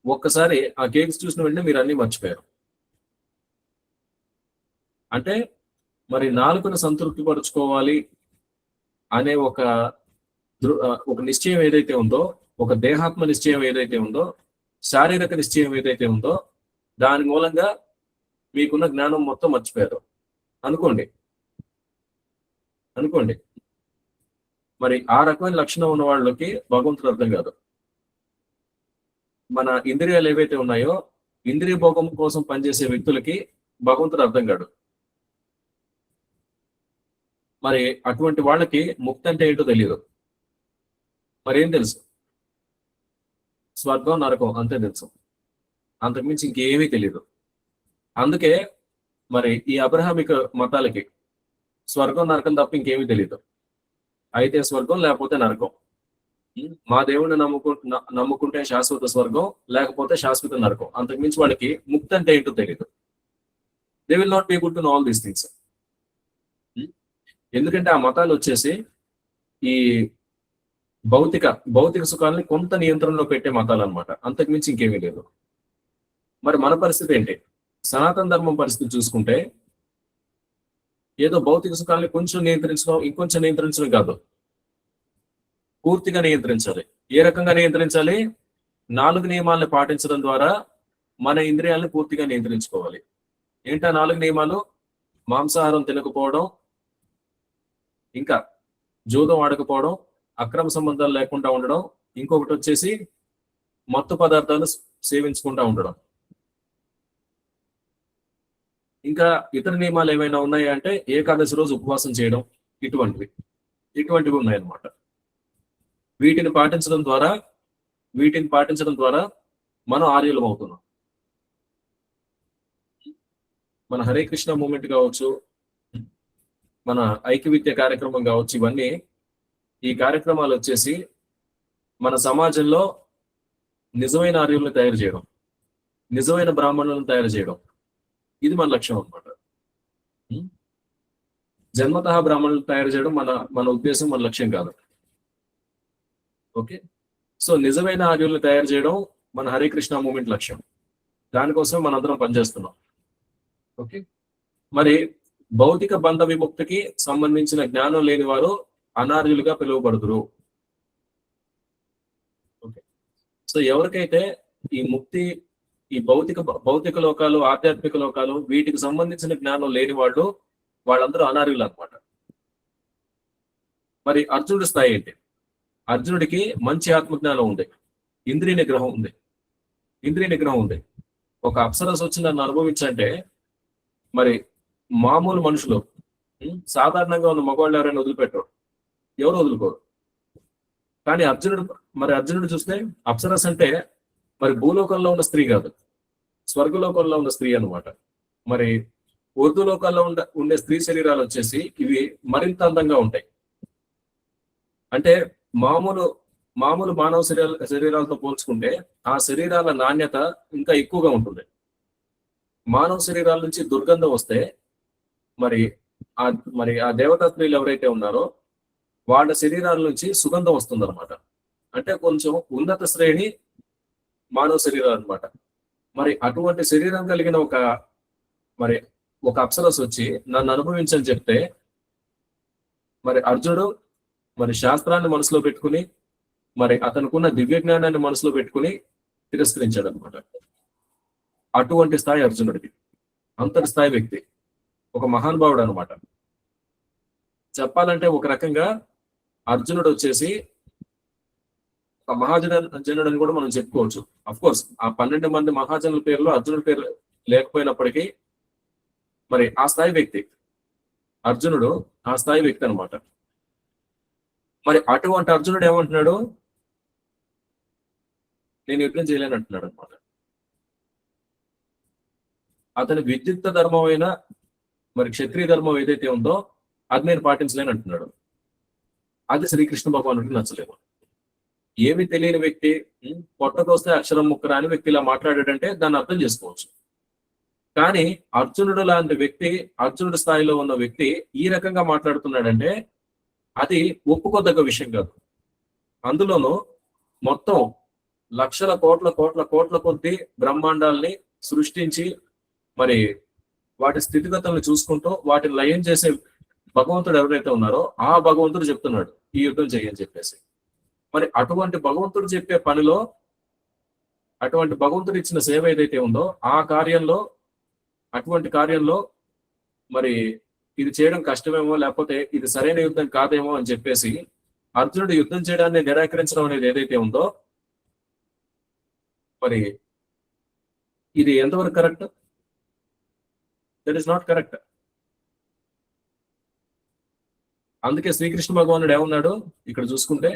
[SPEAKER 6] ఒక్కసారి ఆ కేక్స్ చూసిన వెంటనే మీరు అన్ని మర్చిపోయారు. అంటే మరి నాలుకను సంతృప్తి పరుచుకోవాలి అనే ఒక నిశ్చయం ఏదైతే ఉందో, ఒక దేహాత్మ నిశ్చయం ఏదైతే ఉందో, శారీరక నిశ్చయం ఏదైతే ఉందో, దాని మూలంగా మీకున్న జ్ఞానం మొత్తం మర్చిపోయారు అనుకోండి. మరి ఆ రకమైన లక్షణం ఉన్న వాళ్ళకి భగవంతుడు అర్థం కాదు. మన ఇంద్రియాలు ఏవైతే ఉన్నాయో ఇంద్రియ భోగం కోసం పనిచేసే వ్యక్తులకి భగవంతుడు అర్థం కాడు. మరి అటువంటి వాళ్ళకి ముక్తి అంటే ఏంటో తెలియదు. మరి ఏం తెలుసు? స్వర్గం నరకం అంతే తెలుసు, అంతకుమించి ఇంకేమీ తెలియదు. అందుకే మరి ఈ అబ్రహామిక మతాలకి స్వర్గం నరకం తప్ప ఇంకేమీ తెలియదు. అయితే స్వర్గం లేకపోతే నరకం, మా దేవుడిని నమ్ముకుంటే శాశ్వత స్వర్గం, లేకపోతే శాశ్వత నరకం, అంతకుమించి వాళ్ళకి ముక్తి అంటే ఏంటో తెలియదు. They will not be able to know all these things. ఎందుకంటే ఆ మతాలు వచ్చేసి ఈ భౌతిక సుఖాలని కొంత నియంత్రణలో పెట్టే మతాలు అనమాట, అంతకుమించి ఇంకేమీ లేదు. మరి మన పరిస్థితి ఏంటి? సనాతన ధర్మం పరిస్థితి చూసుకుంటే ఏదో భౌతిక సుఖాలని కొంచెం నియంత్రించడం, ఇంకొంచెం నియంత్రించడం కాదు, పూర్తిగా నియంత్రించాలి. ఏ రకంగా నియంత్రించాలి? 4 నియమాలను పాటించడం ద్వారా మన ఇంద్రియాలను పూర్తిగా నియంత్రించుకోవాలి. ఏంటా 4 నియమాలు? మాంసాహారం తినకపోవడం, ఇంకా జూదం ఆడకపోవడం, అక్రమ సంబంధాలు లేకుండా ఉండడం, ఇంకొకటి వచ్చేసి మత్తు పదార్థాలు సేవించకుండా ఉండడం. ఇంకా ఇతర నియమాలు ఏమైనా ఉన్నాయా అంటే ఏకాదశి రోజు ఉపవాసం చేయడం, ఇటువంటివి ఉన్నాయన్నమాట. వీటిని పాటించడం ద్వారా మనం ఆర్యులం అవుతున్నాం. మన హరే కృష్ణ మూమెంట్ కావచ్చు, మన ఐక్యవిద్య కార్యక్రమం కావచ్చు, ఇవన్నీ ఈ కార్యక్రమాలు వచ్చేసి మన సమాజంలో నిజమైన ఆర్యులను తయారు చేయడం, నిజమైన బ్రాహ్మణులను తయారు చేయడం, ఇది మన లక్ష్యం అన్నమాట. జన్మతః బ్రాహ్మణులను తయారు చేయడం మన ఉద్దేశం, మన లక్ష్యం కాదు. ఓకే, సో నిజమైన ఆర్యుల్ని తయారు చేయడం మన హరే కృష్ణ మూమెంట్ లక్ష్యం. దానికోసం మనందరం పనిచేస్తున్నాం. ఓకే, మరి భౌతిక బంధ విముక్తికి సంబంధించిన జ్ఞానం లేని వారు అనార్యులుగా పిలువబడుదురు. ఓకే, సో ఎవరికైతే ఈ ముక్తి, ఈ భౌతిక లోకాలు, ఆధ్యాత్మిక లోకాలు, వీటికి సంబంధించిన జ్ఞానం లేని వాళ్ళు, వాళ్ళందరూ అనార్యులు అనమాట. మరి అర్జునుడి స్థాయి ఏంటి? అర్జునుడికి మంచి ఆత్మజ్ఞానం ఉంది, ఇంద్రియ నిగ్రహం ఉంది. ఒక అప్సరస్ వచ్చి నన్ను అనుభవించంటే మరి మామూలు మనుషులు, సాధారణంగా ఉన్న మగవాళ్ళు ఎవరైనా వదిలిపెట్టరు, ఎవరు వదులుకోరు. కానీ అర్జునుడు చూస్తే అప్సరస్ అంటే మరి భూలోకంలో ఉన్న స్త్రీ కాదు, స్వర్గలోకంలో ఉన్న స్త్రీ అనమాట. మరి ఊర్ధ్వలోకాల్లో ఉండే స్త్రీ శరీరాలు వచ్చేసి ఇవి మరింత అందంగా ఉంటాయి. అంటే మామూలు మానవ శరీరాలతో పోల్చుకుంటే ఆ శరీరాల నాణ్యత ఇంకా ఎక్కువగా ఉంటుంది. మానవ శరీరాల నుంచి దుర్గంధం వస్తే మరి ఆ దేవతా స్త్రీలు ఎవరైతే ఉన్నారో వాళ్ళ శరీరాల నుంచి సుగంధం వస్తుంది అనమాట. అంటే కొంచెం ఉన్నత శ్రేణి మానవ శరీరాలు అనమాట. మరి అటువంటి శరీరం కలిగిన ఒక అప్సరస్ వచ్చి నన్ను అనుభవించని చెప్తే మరి అర్జునుడు మరి శాస్త్రాన్ని మనసులో పెట్టుకుని, మరి అతనుకున్న దివ్య జ్ఞానాన్ని మనసులో పెట్టుకుని తిరస్కరించాడు అనమాట. అటువంటి స్థాయి అర్జునుడికి, అంతటి స్థాయి వ్యక్తి, ఒక మహానుభావుడు అనమాట. చెప్పాలంటే ఒక రకంగా అర్జునుడు వచ్చేసి ఒక మహాజనుడు అని కూడా మనం చెప్పుకోవచ్చు. అఫ్ కోర్స్ ఆ 12 మంది మహాజనుల పేర్లో అర్జునుడి పేరు లేకపోయినప్పటికీ మరి ఆ స్థాయి వ్యక్తి అర్జునుడు, ఆ స్థాయి వ్యక్తి అనమాట. మరి అటువంటి అర్జునుడు ఏమంటున్నాడు? నేను యుద్ధం చేయలేను అంటున్నాడు అనమాట. అతని విద్యుక్త ధర్మమైన మరి క్షత్రియ ధర్మం ఏదైతే ఉందో అది నేను పాటించలేను అంటున్నాడు. అది శ్రీకృష్ణ భగవానుడికి నచ్చలేదు. ఏమి తెలియని వ్యక్తి, పొట్టకొస్తే అక్షరం ముక్కరా అని వ్యక్తి ఇలా మాట్లాడాడంటే దాన్ని అర్థం చేసుకోవచ్చు. కానీ అర్జునుడు లాంటి వ్యక్తి, అర్జునుడి స్థాయిలో ఉన్న వ్యక్తి ఈ రకంగా మాట్లాడుతున్నాడంటే అది ఒప్పుకోదగ్గ విషయం కాదు. అందులోనూ మొత్తం లక్షల కోట్ల కొద్ది బ్రహ్మాండాల్ని సృష్టించి మరి వాటి స్థితిగతులను చూసుకుంటూ వాటిని లయం చేసే భగవంతుడు ఎవరైతే ఉన్నారో ఆ భగవంతుడు చెప్తున్నాడు ఈ యుద్ధం చేయని చెప్పేసి. మరి అటువంటి భగవంతుడు చెప్పే పనిలో, అటువంటి భగవంతుడు ఇచ్చిన సేవ ఏదైతే ఉందో అటువంటి కార్యంలో మరి ఇది చేయడం కష్టమేమో, లేకపోతే ఇది సరైన యుద్ధం కాదేమో అని చెప్పేసి అర్జునుడు యుద్ధం చేయడాన్ని నిరాకరించడం అనేది ఏదైతే ఉందో మరి ఇది ఎంతవరకు correct? That is not correct. అందుకే శ్రీకృష్ణ భగవానుడు ఏమన్నాడు ఇక్కడ చూసుకుంటే,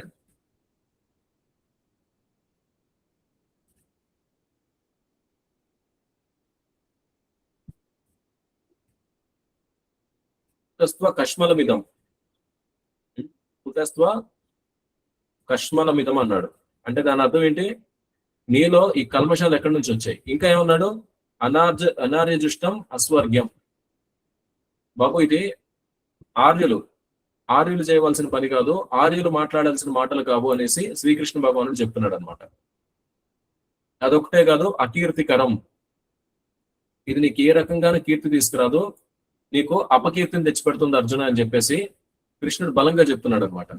[SPEAKER 6] కష్మలమిదం అన్నాడు. అంటే దాని అర్థం ఏంటి? నీలో ఈ కల్మషాలు ఎక్కడి నుంచి వచ్చాయి? ఇంకా ఏమన్నాడు? అనార్యజుష్టం అస్వర్గ్యం. బాబు ఇది ఆర్యులు చేయవలసిన పని కాదు, ఆర్యులు మాట్లాడాల్సిన మాటలు కావు అనేసి శ్రీకృష్ణ భగవానుడు చెప్తున్నాడు అనమాట. అదొకటే కాదు, అకీర్తికరం. ఇది నీకు ఏ రకంగానూ కీర్తి తీసుకురాదు, నీకు అపకీర్తిని తెచ్చిపెడుతుంది అర్జున అని చెప్పేసి కృష్ణుడు బలంగా చెప్తున్నాడు అనమాట.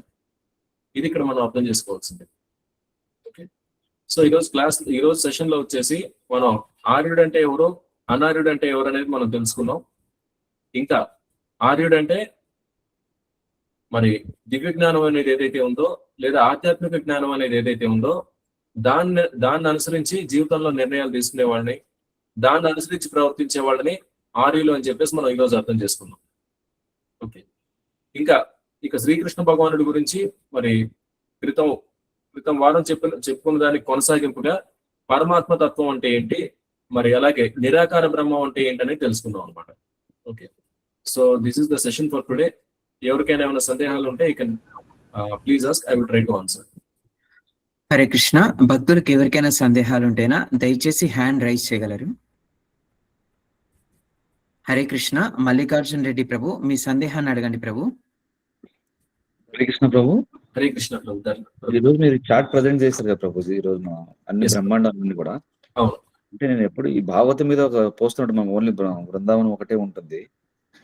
[SPEAKER 6] ఇది ఇక్కడ మనం అర్థం చేసుకోవాల్సింది. ఓకే, సో ఈరోజు సెషన్ లో వచ్చేసి మనం ఆర్యుడు అంటే ఎవరు, అనార్యుడు అంటే ఎవరు అనేది మనం తెలుసుకున్నాం. ఇంకా ఆర్యుడు అంటే మరి దివ్య జ్ఞానం అనేది ఏదైతే ఉందో, లేదా ఆధ్యాత్మిక జ్ఞానం అనేది ఏదైతే ఉందో దాన్ని అనుసరించి జీవితంలో నిర్ణయాలు తీసుకునే వాళ్ళని, దాన్ని అనుసరించి ప్రవర్తించే వాళ్ళని ఆర్యులు అని చెప్పేసి మనం ఈరోజు అర్థం చేసుకున్నాం. ఓకే, ఇక శ్రీకృష్ణ భగవానుడి గురించి మరి క్రితం వారం చెప్పుకున్న దానికి కొనసాగింపుగా పరమాత్మ తత్వం అంటే ఏంటి, మరి అలాగే నిరాకార బ్రహ్మం అంటే ఏంటనేది తెలుసుకుందాం అనమాట. Okay, so this is the session for today. ఎవరికైనా ఏమైనా సందేహాలు ఉంటే you can please ask, I will try to answer.
[SPEAKER 3] Hare Krishna. భక్తులకు ఎవరికైనా సందేహాలు ఉంటేనా దయచేసి హ్యాండ్ రైజ్ చేయగలరు. హరే కృష్ణ. మల్లికార్జున్ రెడ్డి ప్రభు, మీ సందేహాన్ని అడగండి ప్రభు.
[SPEAKER 10] హరే కృష్ణ ప్రభు.
[SPEAKER 6] హరే కృష్ణ ప్రభు.
[SPEAKER 10] ఈ రోజు మీరు చార్ట్ ప్రజెంట్ చేశారు కదా ప్రభుజీ, ఈ రోజు మా అన్ని
[SPEAKER 6] Yes.
[SPEAKER 10] బ్రహ్మాండాలన్నీ కూడా.
[SPEAKER 6] అవును.
[SPEAKER 10] అంటే నేను ఎప్పుడు ఈ భాగవతం మీద ఒక పోస్ట్ ఉంటుంది, మాకు ఓన్లీ బృందావనం ఒకటే ఉంటుంది.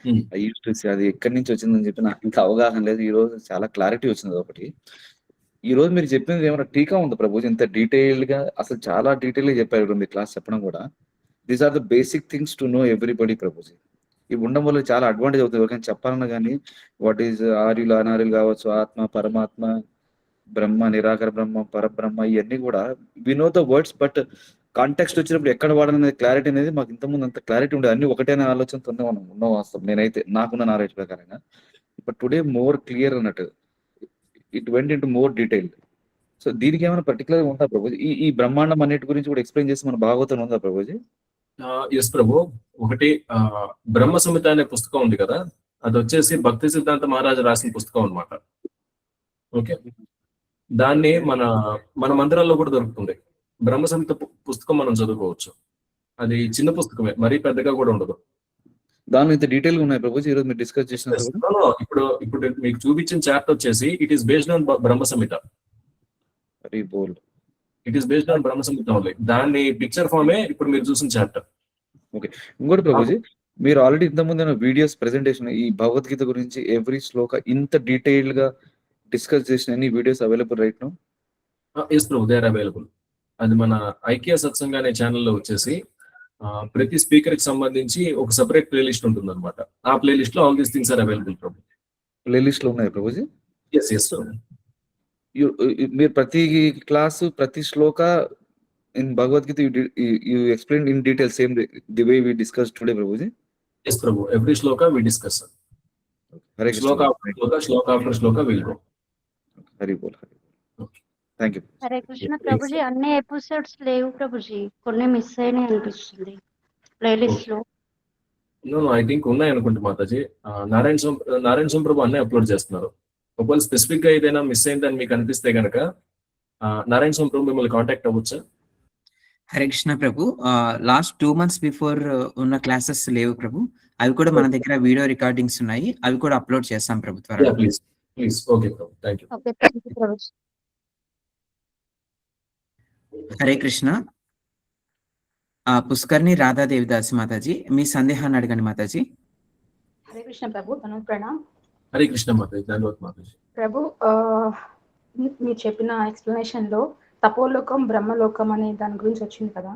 [SPEAKER 6] Hmm.
[SPEAKER 10] I use to see అది ఎక్కడి నుంచి వచ్చిందని చెప్పి నాకు ఇంత అవగాహన లేదు. ఈ రోజు చాలా క్లారిటీ వచ్చింది ఒకటి. ఈ రోజు మీరు చెప్పింది ఏమైనా టీకా ఉంది ప్రభుజీ? ఇంత డీటెయిల్డ్ గా అసలు చాలా డీటెయిల్ గా చెప్పారు మీ క్లాస్ చెప్పడం కూడా. These are the basic things to know everybody ప్రభుజీ. ఇవి ఉండడం వల్ల చాలా అడ్వాంటేజ్ అవుతుంది. ఎవరికైనా చెప్పాలన్నా కానీ వాట్ ఈజ్ ఆర్యులు అనార్యులు కావచ్చు, ఆత్మ పరమాత్మ, బ్రహ్మ నిరాకర బ్రహ్మ పరబ్రహ్మ, ఇవన్నీ కూడా we know the words, but context వచ్చినప్పుడు ఎక్కడ వాడాలనేది క్లారిటీ అనేది మాకు ఇంతకుముందు అంత క్లారిటీ ఉండేది. అన్ని ఒకటే అనే ఆలోచనతో మనం ఉన్నాం వాస్తవం. నేనైతే నాకున్న నాలెడ్జ్ ప్రకారంగా బట్ టుడే మోర్ క్లియర్ అన్నట్టు, it went in to more detail. So దీనికి ఏమైనా పర్టికులర్ ఉందా ప్రభుజీ? ఈ బ్రహ్మాండం అన్నిటి గురించి కూడా ఎక్స్ప్లెయిన్ చేసి మన భాగవతం ఉందా ప్రభుజీ?
[SPEAKER 6] ఎస్ ప్రభు. ఒకటి బ్రహ్మ సంహిత అనే పుస్తకం ఉంది కదా, అది వచ్చేసి భక్తి సిద్ధాంత మహారాజు రాసిన పుస్తకం అన్నమాట. ఓకే, దాన్ని మన మందిరాల్లో కూడా దొరుకుతుంది. బ్రహ్మ సంహిత పుస్తకం మనం చదువుకోవచ్చు. అది చిన్న పుస్తకమే, మరీ పెద్దగా కూడా ఉండదు.
[SPEAKER 10] దానిలో ఇంత డీటెయిల్ గా ఉన్నాయి ప్రభుజీ ఈరోజు మీరు డిస్కస్ చేసిన?
[SPEAKER 6] ఇప్పుడు మీకు చూపించిన చాప్టర్ వచ్చేసి it is based on Brahma Samhita. It is based on Brahma Samhita only. దాన్ని పిక్చర్ ఫామే ఇప్పుడు మీరు చూసిన చాప్టర్.
[SPEAKER 10] ఓకే, ఇంకోటి ప్రభుజీ, మీరు ఆల్రెడీ ఇంతకుముందు వీడియోస్ ప్రెజెంటేషన్ ఈ భగవద్గీత గురించి ఎవ్రీ శ్లోక ఇంత డీటెయిల్ గా డిస్కస్ చేసిన అన్ని videos available right now?
[SPEAKER 6] Yes ప్రభు, దే ఆర్ అవైలబుల్. అది మన ఐక్య సత్సంగ అనే ఛానల్లో వచ్చేసి ప్రతి స్పీకర్ కి సంబంధించి ఒక సెపరేట్ ప్లేలిస్ట్ ఉంటుంది అనమాట. ఆ ప్లేలిస్ట్ లో all these things are available Prabhu.
[SPEAKER 10] Playlist లో ఉన్నాయి ప్రభుజీ?
[SPEAKER 6] Yes yes.
[SPEAKER 10] మీరు ప్రతి క్లాసు ప్రతి shloka in Bhagavad Gita you explain in detail same the way we discuss today Prabhuji?
[SPEAKER 6] Yes Prabhu, every shloka we discuss.
[SPEAKER 10] హరే
[SPEAKER 6] shloka after shloka will go.
[SPEAKER 10] Hari బోల్, హరి బోల్. Thank you.
[SPEAKER 11] హరే కృష్ణ ప్రభుజీ. అన్ని ఎపిసోడ్స్ లేవు ప్రభుజీ, కొన్ని మిస్ అయినాయి అనిపిస్తుంది ప్లేలిస్ట్ లో.
[SPEAKER 6] ఐ థింక్ ఉన్నాయి అనుకుంటా మాతాజీ. నారాయణ సోమ్ ప్రభు అన్నీ అప్లోడ్ చేస్తున్నారు. ఒకవేళ స్పెసిఫిక్ గా ఏదైనా మిస్ అయిందని మీకు అనిపిస్తే కనుక నారాయణ సోమ్ ప్రభు మిమ్మల్ని కాంటాక్ట్ అవ్వచ్చా?
[SPEAKER 3] హరే కృష్ణ ప్రభు. లాస్ట్ 2 months బిఫోర్ ఉన్న క్లాసెస్ లేవు ప్రభు, అవి కూడా మన దగ్గర వీడియో రికార్డింగ్స్ ఉన్నాయి, అవి కూడా అప్లోడ్ చేస్తాం ప్రభు త్వరగా.
[SPEAKER 6] Please please. Okay Prabhu, thank you.
[SPEAKER 11] Okay, thank you Prabhuji.
[SPEAKER 3] Hare Krishna. పుష్కర్ని రాధాదేవిదాస్ Mataji, మీ సందేహాన్ని అడగండి మాతాజీ.
[SPEAKER 12] హరే కృష్ణ ప్రభు, తను ప్రణామ్.
[SPEAKER 6] హరే కృష్ణ మాతాజీ, ధన్యవాదాలు మాతాజీ.
[SPEAKER 12] ప్రభు, మీరు చెప్పిన ఎక్స్ప్లెనేషన్ లో తపోలోకం బ్రహ్మలోకం అనే దాని గురించి వచ్చింది కదా.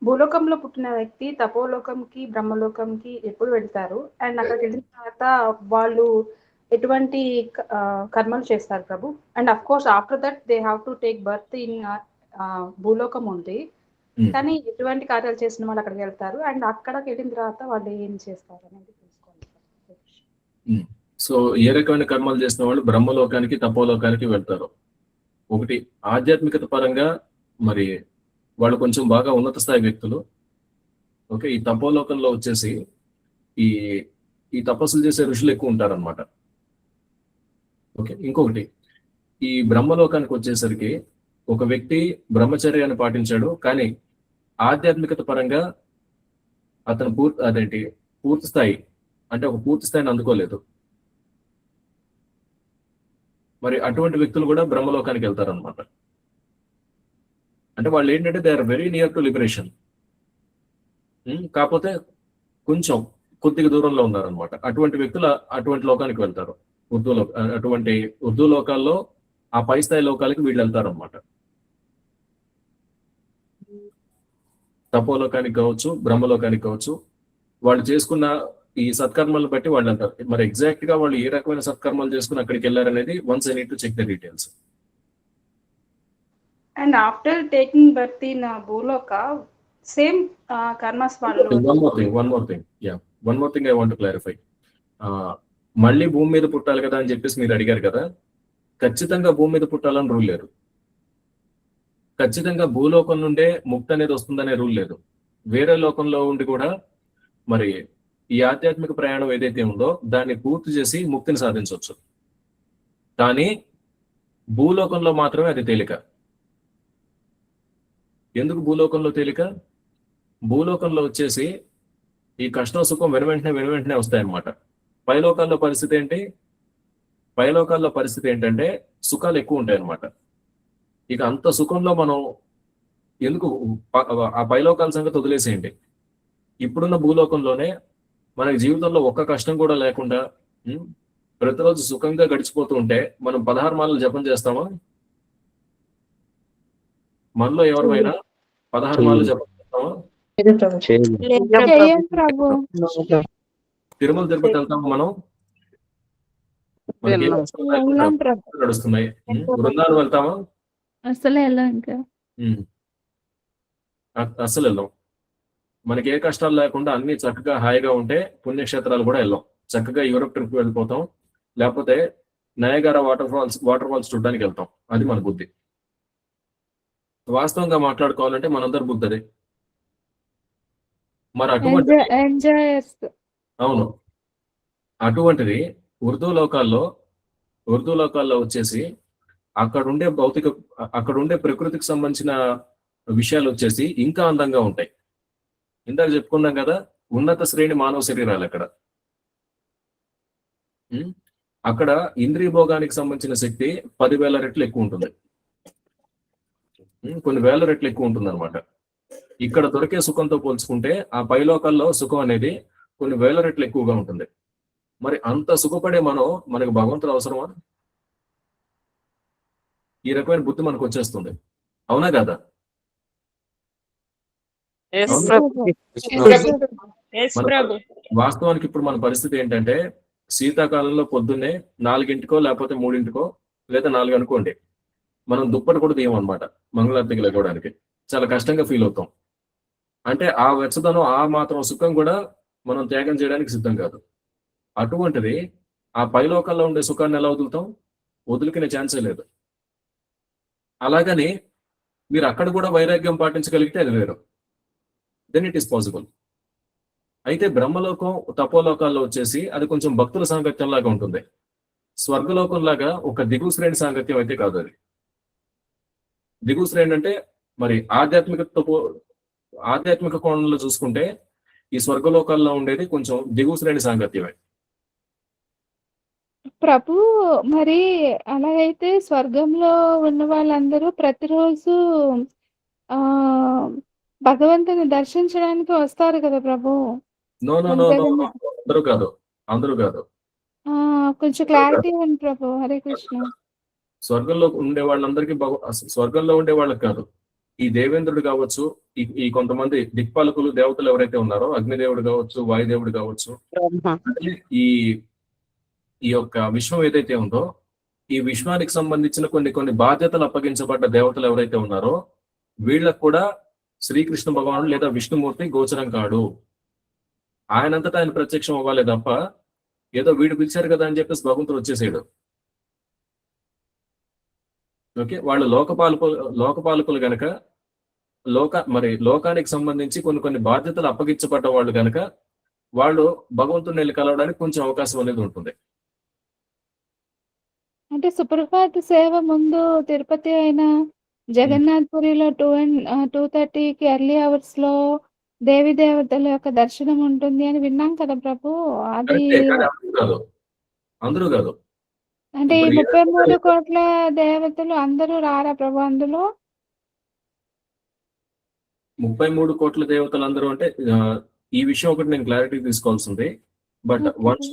[SPEAKER 12] భూలోకంలో పుట్టిన వ్యక్తి తపోలోకంకి బ్రహ్మలోకంకి ఎప్పుడు వెళ్తారు, అండ్ అక్కడికి వెళ్ళిన తర్వాత వాళ్ళు ఎటువంటి కర్మలు చేస్తారు Prabhu? And of course after that they have to take birth in భూలోకం ఉంది, కానీ ఎటువంటి కార్యాలు చేసిన వాళ్ళు అక్కడికి వెళ్తారు, అండ్ అక్కడికి వెళ్ళిన తర్వాత వాళ్ళు ఏం చేస్తారు అనేది తెలుసుకోవాలి.
[SPEAKER 6] సో ఏ రకమైన కర్మలు చేసిన వాళ్ళు బ్రహ్మలోకానికి తపోలోకానికి వెళ్తారు. ఒకటి ఆధ్యాత్మికత పరంగా మరి వాళ్ళు కొంచెం బాగా ఉన్నత స్థాయి వ్యక్తులు. ఓకే, ఈ తపోలోకంలో వచ్చేసి ఈ తపస్సులు చేసే ఋషులు ఎక్కువ ఉంటారన్నమాట. ఓకే, ఇంకొకటి ఈ బ్రహ్మలోకానికి వచ్చేసరికి ఒక వ్యక్తి బ్రహ్మచర్యాన్ని పాటించాడు, కానీ ఆధ్యాత్మికత పరంగా అతను పూర్తి స్థాయి అంటే ఒక పూర్తి స్థాయిని అందుకోలేదు. మరి అటువంటి వ్యక్తులు కూడా బ్రహ్మలోకానికి వెళ్తారనమాట. అంటే వాళ్ళు ఏంటంటే they are very near to liberation, కాకపోతే కొద్దిగా దూరంలో ఉన్నారనమాట. అటువంటి వ్యక్తులు అటువంటి లోకానికి వెళ్తారు. అటువంటి ఉర్దూ లోకాల్లో ఆ పై స్థాయి లోకాలకి వీళ్ళు వెళ్తారనమాట. తపోలోకానికి కావచ్చు, బ్రహ్మలోకానికి కావచ్చు. వాళ్ళు చేసుకున్న ఈ సత్కర్మలను బట్టి వాళ్ళు అంటారు. మరి ఎగ్జాక్ట్ గా వాళ్ళు ఏ రకమైన సత్కర్మలు చేసుకుని అక్కడికి వెళ్ళారనేది once I need to check the details.
[SPEAKER 12] And after taking birth in భూలోక సేమ్ కర్మస్ వాళ్ళు.
[SPEAKER 6] One more thing I want to clarify. మళ్ళీ భూమి మీద పుట్టాలి కదా అని చెప్పేసి మీరు అడిగారు కదా. ఖచ్చితంగా భూమి మీద పుట్టాలని రూల్ లేదు. ఖచ్చితంగా భూలోకం నుండే ముక్తి అనేది వస్తుందనే రూల్ లేదు. వేరే లోకంలో ఉండి కూడా మరి ఈ ఆధ్యాత్మిక ప్రయాణం ఏదైతే ఉందో దాన్ని పూర్తి చేసి ముక్తిని సాధించవచ్చు. కానీ భూలోకంలో మాత్రమే అది తేలిక. ఎందుకు భూలోకంలో తేలిక? భూలోకంలో వచ్చేసి ఈ కష్టం సుఖం వెనువెంటనే వస్తాయన్నమాట. పైలోకాల్లో పరిస్థితి ఏంటి? పైలోకాల్లో పరిస్థితి ఏంటంటే సుఖాలు ఎక్కువ ఉంటాయి అన్నమాట. ఇక అంత సుఖంలో మనం ఎందుకు ఆ పైలోకాల సంగతి వదిలేసేయండి. ఇప్పుడున్న భూలోకంలోనే మనకి జీవితంలో ఒక్క కష్టం కూడా లేకుండా ప్రతిరోజు సుఖంగా గడిచిపోతూ ఉంటే మనం 16 మాలలు జపం చేస్తామా? మనలో ఎవరైనా 16 మాలలు జపం చేస్తామా? తిరుమల తిరుపతి వెళ్తామా మనం? మనకి ఏ కష్టం లేకుండా నడుస్తున్నాయి. బృందాలు వెళ్తామా?
[SPEAKER 11] అసలు ఎలా ఇంకా
[SPEAKER 6] అస్సలు వెళ్ళాం. మనకి ఏ కష్టాలు లేకుండా అన్ని చక్కగా హాయిగా ఉంటే పుణ్యక్షేత్రాలు కూడా వెళ్ళాం. చక్కగా యూరోప్ ట్రిప్ వెళ్ళిపోతాం, లేకపోతే నయగారా వాటర్ ఫాల్స్ చూడడానికి వెళ్తాం. అది మన బుద్ధి. వాస్తవంగా మాట్లాడుకోవాలంటే మనందరి బుద్ధి అదే. మరి అటువంటి అవును, అటువంటిది ఉర్దూ లోకాల్లో వచ్చేసి అక్కడుండే ప్రకృతికి సంబంధించిన విషయాలు వచ్చేసి ఇంకా అందంగా ఉంటాయి. ఇందాక చెప్పుకున్నాం కదా, ఉన్నత శ్రేణి మానవ శరీరాలు అక్కడ ఇంద్రియ భోగానికి సంబంధించిన శక్తి 10,000 రెట్లు ఎక్కువ ఉంటుంది, కొన్ని వేల రెట్లు ఎక్కువ ఉంటుంది అనమాట. ఇక్కడ దొరికే సుఖంతో పోల్చుకుంటే ఆ పైలోకాల్లో సుఖం అనేది కొన్ని వేల రెట్లు ఎక్కువగా ఉంటుంది. మరి అంత సుఖపడే మనకు భగవంతుడు అవసరమా? ఈ రకమైన బుద్ధి మనకు వచ్చేస్తుంది, అవునా కదా? వాస్తవానికి ఇప్పుడు మన పరిస్థితి ఏంటంటే, శీతాకాలంలో పొద్దున్నే 4 లేకపోతే 3 లేదా 4 అనుకోండి, మనం దుప్పటి కూడా తీయం అనమాట మంగళారతికి లెగవడానికి. చాలా కష్టంగా ఫీల్ అవుతాం. అంటే ఆ వెచ్చదనం, ఆ మాత్రం సుఖం కూడా మనం త్యాగం చేయడానికి సిద్ధం కాదు. అటువంటిది ఆ పైలోకాల్లో ఉండే సుఖాన్ని ఎలా వదులుతాం? వదులుకునే ఛాన్సే లేదు. అలాగని మీరు అక్కడ కూడా వైరాగ్యం పాటించగలిగితే అది వేరు, దెన్ ఇట్ ఈస్ పాసిబుల్. అయితే బ్రహ్మలోకం, తపోలోకాల్లో వచ్చేసి అది కొంచెం భక్తుల సాంగత్యం లాగా ఉంటుంది. స్వర్గలోకం లాగా ఒక దిగువ శ్రేణి సాంగత్యం అయితే కాదు. అది దిగువ శ్రేణి అంటే మరి ఆధ్యాత్మిక కోణంలో చూసుకుంటే ఈ స్వర్గలోకాల్లో ఉండేది కొంచెం దిగువ శ్రేణి సాంగత్యమే.
[SPEAKER 11] ప్రభు, మరి అలాగైతే స్వర్గంలో ఉన్న వాళ్ళందరూ ప్రతిరోజు ఆ భగవంతుని దర్శించడానికి వస్తారు కదా ప్రభు?
[SPEAKER 6] నో, అందరూ కాదు.
[SPEAKER 11] కొంచెం క్లారిటీ ఇవ్వండి ప్రభు. హరే కృష్ణ.
[SPEAKER 6] స్వర్గంలో ఉండే వాళ్ళందరికీ స్వర్గంలో ఉండే వాళ్ళకి కాదు. ఈ దేవేంద్రుడు కావచ్చు, ఈ కొంతమంది దిక్పాలకులు దేవతలు ఎవరైతే ఉన్నారో, అగ్నిదేవుడు కావచ్చు, వాయుదేవుడు కావచ్చు, ఈ యొక్క విశ్వం ఏదైతే ఉందో, ఈ విశ్వానికి సంబంధించిన కొన్ని బాధ్యతలు అప్పగించబడ్డ దేవతలు ఎవరైతే ఉన్నారో వీళ్ళకు కూడా శ్రీకృష్ణ భగవానుడు లేదా విష్ణుమూర్తి గోచరం కాడు. ఆయనంతటా ఆయన ప్రత్యక్షం అవ్వాలి తప్ప ఏదో వీడు పిలిచారు కదా అని చెప్పేసి భగవంతుడు వచ్చేసాడు. ఓకే, వాళ్ళు లోకపాలకులు గనక, లోకానికి సంబంధించి కొన్ని బాధ్యతలు అప్పగించబడ్డ వాళ్ళు గనక వాళ్ళు భగవంతుడిని వెళ్ళి కలవడానికి కొంచెం అవకాశం అనేది ఉంటుంది.
[SPEAKER 11] అంటే సుప్రభాత సేవ ముందు తిరుపతి అయినా జగన్నాథ్పురిలో 2:30కి ఎర్లీ అవర్స్ లో దేవి దేవతల యొక్క దర్శనం ఉంటుంది అని విన్నాం కదా ప్రభు. అది
[SPEAKER 6] అందరూ కాదు.
[SPEAKER 11] అంటే ఈ 33 కోట్ల దేవతలు అందరూ రారా ప్రభు అందులో?
[SPEAKER 6] 33 కోట్ల దేవతలు అందరూ అంటే ఈ విషయం ఒకటి నేను క్లారిటీ తీసుకోవాల్సింది. But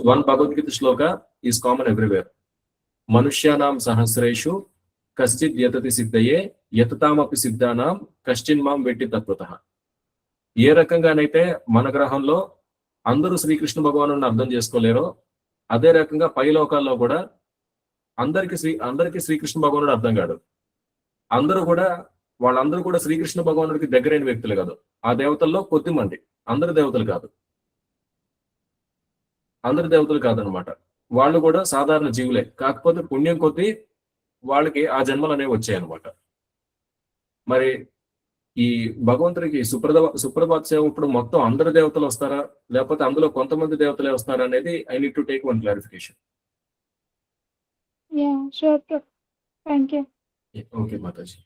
[SPEAKER 6] one Bhagavad Gita shloka is common everywhere. మనుష్యానాం సహస్రేషు కశ్చిత్ యతతి సిద్ధయే యతతామపి సిద్ధానాం కశ్చిన్ మాం వెట్టి తత్వతః. ఏ రకంగానైతే మన గ్రహంలో అందరూ శ్రీకృష్ణ భగవాను అర్థం చేసుకోలేరో, అదే రకంగా పై లోకాల్లో కూడా అందరికీ శ్రీకృష్ణ భగవానుడు అర్థం కాదు. వాళ్ళందరూ కూడా శ్రీకృష్ణ భగవానుడికి దగ్గరైన వ్యక్తులు కాదు. ఆ దేవతల్లో కొద్ది మంది, అందరు దేవతలు కాదనమాట. వాళ్ళు కూడా సాధారణ జీవులే, కాకపోతే పుణ్యం కొద్దీ వాళ్ళకి ఆ జన్మలు అనేవి వచ్చాయి అనమాట. మరి ఈ భగవంతుడికి సుప్రభాత సేవ ఇప్పుడు మొత్తం అందరు దేవతలు వస్తారా, లేకపోతే అందులో కొంతమంది దేవతలే వస్తారా అనేది I need to take one clarification. Okay Mataji.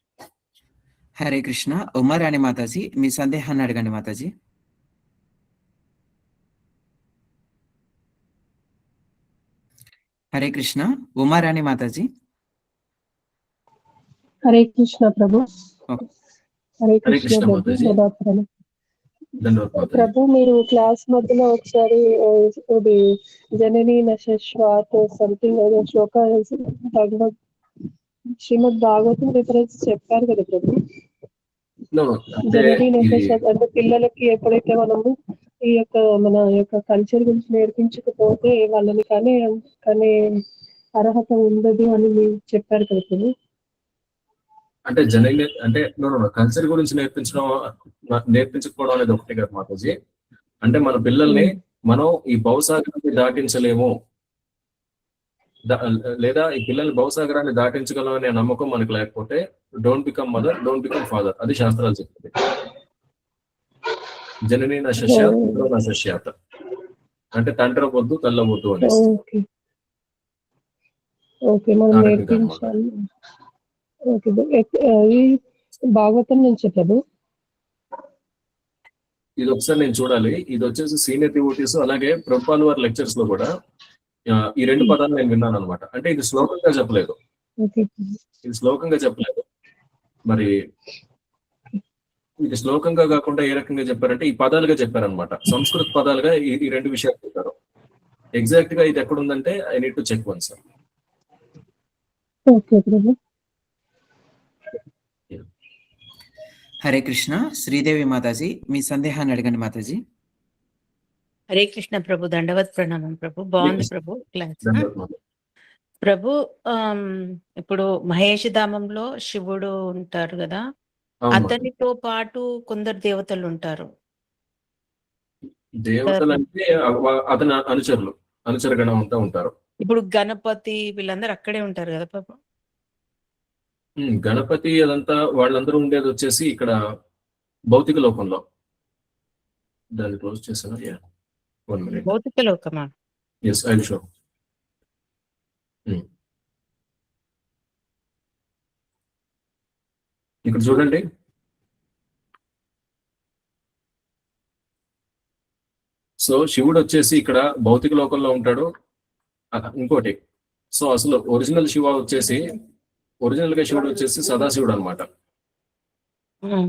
[SPEAKER 3] Hare Krishna. Umarani Mataji, మీ సందేహాన్ని అడగండి మాతాజీ. హరే కృష్ణ. ఉమారాణి మాతాజీ.
[SPEAKER 9] హరే కృష్ణ ప్రభు.
[SPEAKER 3] ఓకే.
[SPEAKER 9] హరే
[SPEAKER 6] హరే
[SPEAKER 9] కృష్ణ
[SPEAKER 6] కృష్ణ
[SPEAKER 9] ప్రభు.
[SPEAKER 6] మాతాజీ.
[SPEAKER 9] ధన్యవాదాలు.
[SPEAKER 6] ధన్యవాదాలు మాతాజీ.
[SPEAKER 9] ప్రభు మీరు క్లాస్ మధ్యలో ఒకసారి ఇది జనని నశ్వాత్ సంథింగ్ ఏదో శ్లోక భగవద్ శ్రీమద్ భాగవతం రిఫరెన్స్ చెప్పారు కదా ప్రభు.
[SPEAKER 6] No, no. అంటే
[SPEAKER 9] జనని
[SPEAKER 6] ఇది
[SPEAKER 9] నశ్వాత్ అంటే పిల్లలకి ఎప్పుడైతే మనము ఈ యొక్క మన యొక్క కల్చర్ గురించి నేర్పించకపోతే వాళ్ళని కానీ అర్హత ఉండదు అని మీరు చెప్పారు కదా ప్రభు.
[SPEAKER 6] అంటే జనరల్ అంటే కల్చర్ గురించి నేర్పించకపోవడం అనేది ఒకటి కదా మాతాజీ. అంటే మన పిల్లల్ని మనం ఈ భవసాగరాన్ని దాటించలేము, లేదా ఈ పిల్లల్ని భవసాగరాన్ని దాటించగలం అనే నమ్మకం మనకు లేకపోతే don't become mother, don't become father. అది శాస్త్రాలు చెప్తుంది. జనని నశ్యాత్ పుత్రో నశ్యాత్ అంటే తండ్రి వద్దు తల్లవద్దు అనేసి.
[SPEAKER 9] ఓకే మనం నేర్పించాలి. ఓకే ఈ భాగవతం నుంచి ప్రభు.
[SPEAKER 6] ఇది ఒకసారి నేను చూడాలి. ఇది వచ్చేసి సీనియర్ డివోటీస్ అలాగే ప్రభుపాల్ వారి లెక్చర్స్ లో కూడా ఈ రెండు పదాలు నేను విన్నాను అనమాట. అంటే ఇది శ్లోకంగా చెప్పలేదు, ఇది శ్లోకంగా చెప్పలేదు. మరి ఇది శ్లోకంగా కాకుండా ఏ రకంగా చెప్పారంటే ఈ పదాలుగా చెప్పారనమాట. సంస్కృత పదాలుగా ఈ రెండు విషయాలు చెప్పారు. ఎగ్జాక్ట్ గా ఇది ఎక్కడ ఉందంటే I need to check one sir.
[SPEAKER 9] Okay Prabhu.
[SPEAKER 3] Hare Krishna. Sridevi Mataji మీ సందేహాన్ని అడగండి మాతాజీ.
[SPEAKER 13] హరే కృష్ణ ప్రభు. దండవత్ ప్రణామం ప్రభు. బాగుంది ప్రభు క్లాస్. ప్రభు ఇప్పుడు మహేష్ ధామంలో శివుడు ఉంటారు కదా, అతనితో పాటు కొందరు దేవతలు ఉంటారు.
[SPEAKER 6] దేవతలు అంటే అతని అనుచరగణం అంతా ఉంటారు.
[SPEAKER 13] ఇప్పుడు గణపతి వీళ్ళందరూ అక్కడే ఉంటారు కదా ప్రభు.
[SPEAKER 6] గణపతి అదంతా వాళ్ళందరూ ఉండేది వచ్చేసి ఇక్కడ భౌతిక లోకంలో. దాన్ని క్లోజ్ చేశాను.
[SPEAKER 13] భౌతిక లోకమా?
[SPEAKER 6] Yes, I will show. ఇక్కడ చూడండి. సో శివుడు వచ్చేసి ఇక్కడ భౌతిక లోకంలో ఉంటాడు. ఇంకోటి, సో అసలు ఒరిజినల్ గా శివుడు వచ్చేసి సదాశివుడు అనమాట.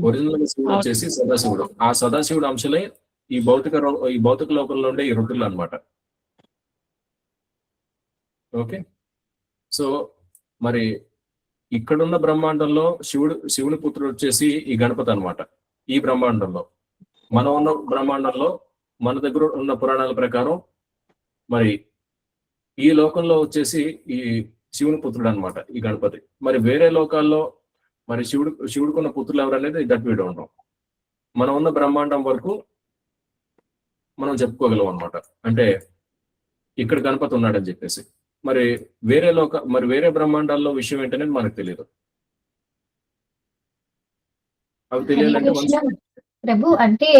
[SPEAKER 6] ఒరిజినల్ గా శివుడు వచ్చేసి సదాశివుడు. ఆ సదాశివుడు అంశలే ఈ భౌతిక లోకంలో ఉండే ఈ రుద్రులు అనమాట. ఓకే, సో మరి ఇక్కడున్న బ్రహ్మాండంలో శివుని పుత్రుడు వచ్చేసి ఈ గణపతి అనమాట. ఈ బ్రహ్మాండంలో మనం ఉన్న బ్రహ్మాండంలో మన దగ్గర ఉన్న పురాణాల ప్రకారం మరి ఈ లోకంలో వచ్చేసి ఈ శివుని పుత్రుడు అనమాట ఈ గణపతి. మరి వేరే లోకాల్లో మరి శివుడికున్న పుత్రులు ఎవరనేది దట్ వీ డోంట్ నో. మనం ఉన్న బ్రహ్మాండం వరకు మనం చెప్పుకోగలం అనమాట. అంటే ఇక్కడ గణపతి ఉన్నాడని చెప్పేసి. మరి వేరే బ్రహ్మాండాల్లో విషయం ఏంటనేది మనకు తెలియదు. అవి తెలియాలంటే
[SPEAKER 14] ప్రభు అంటే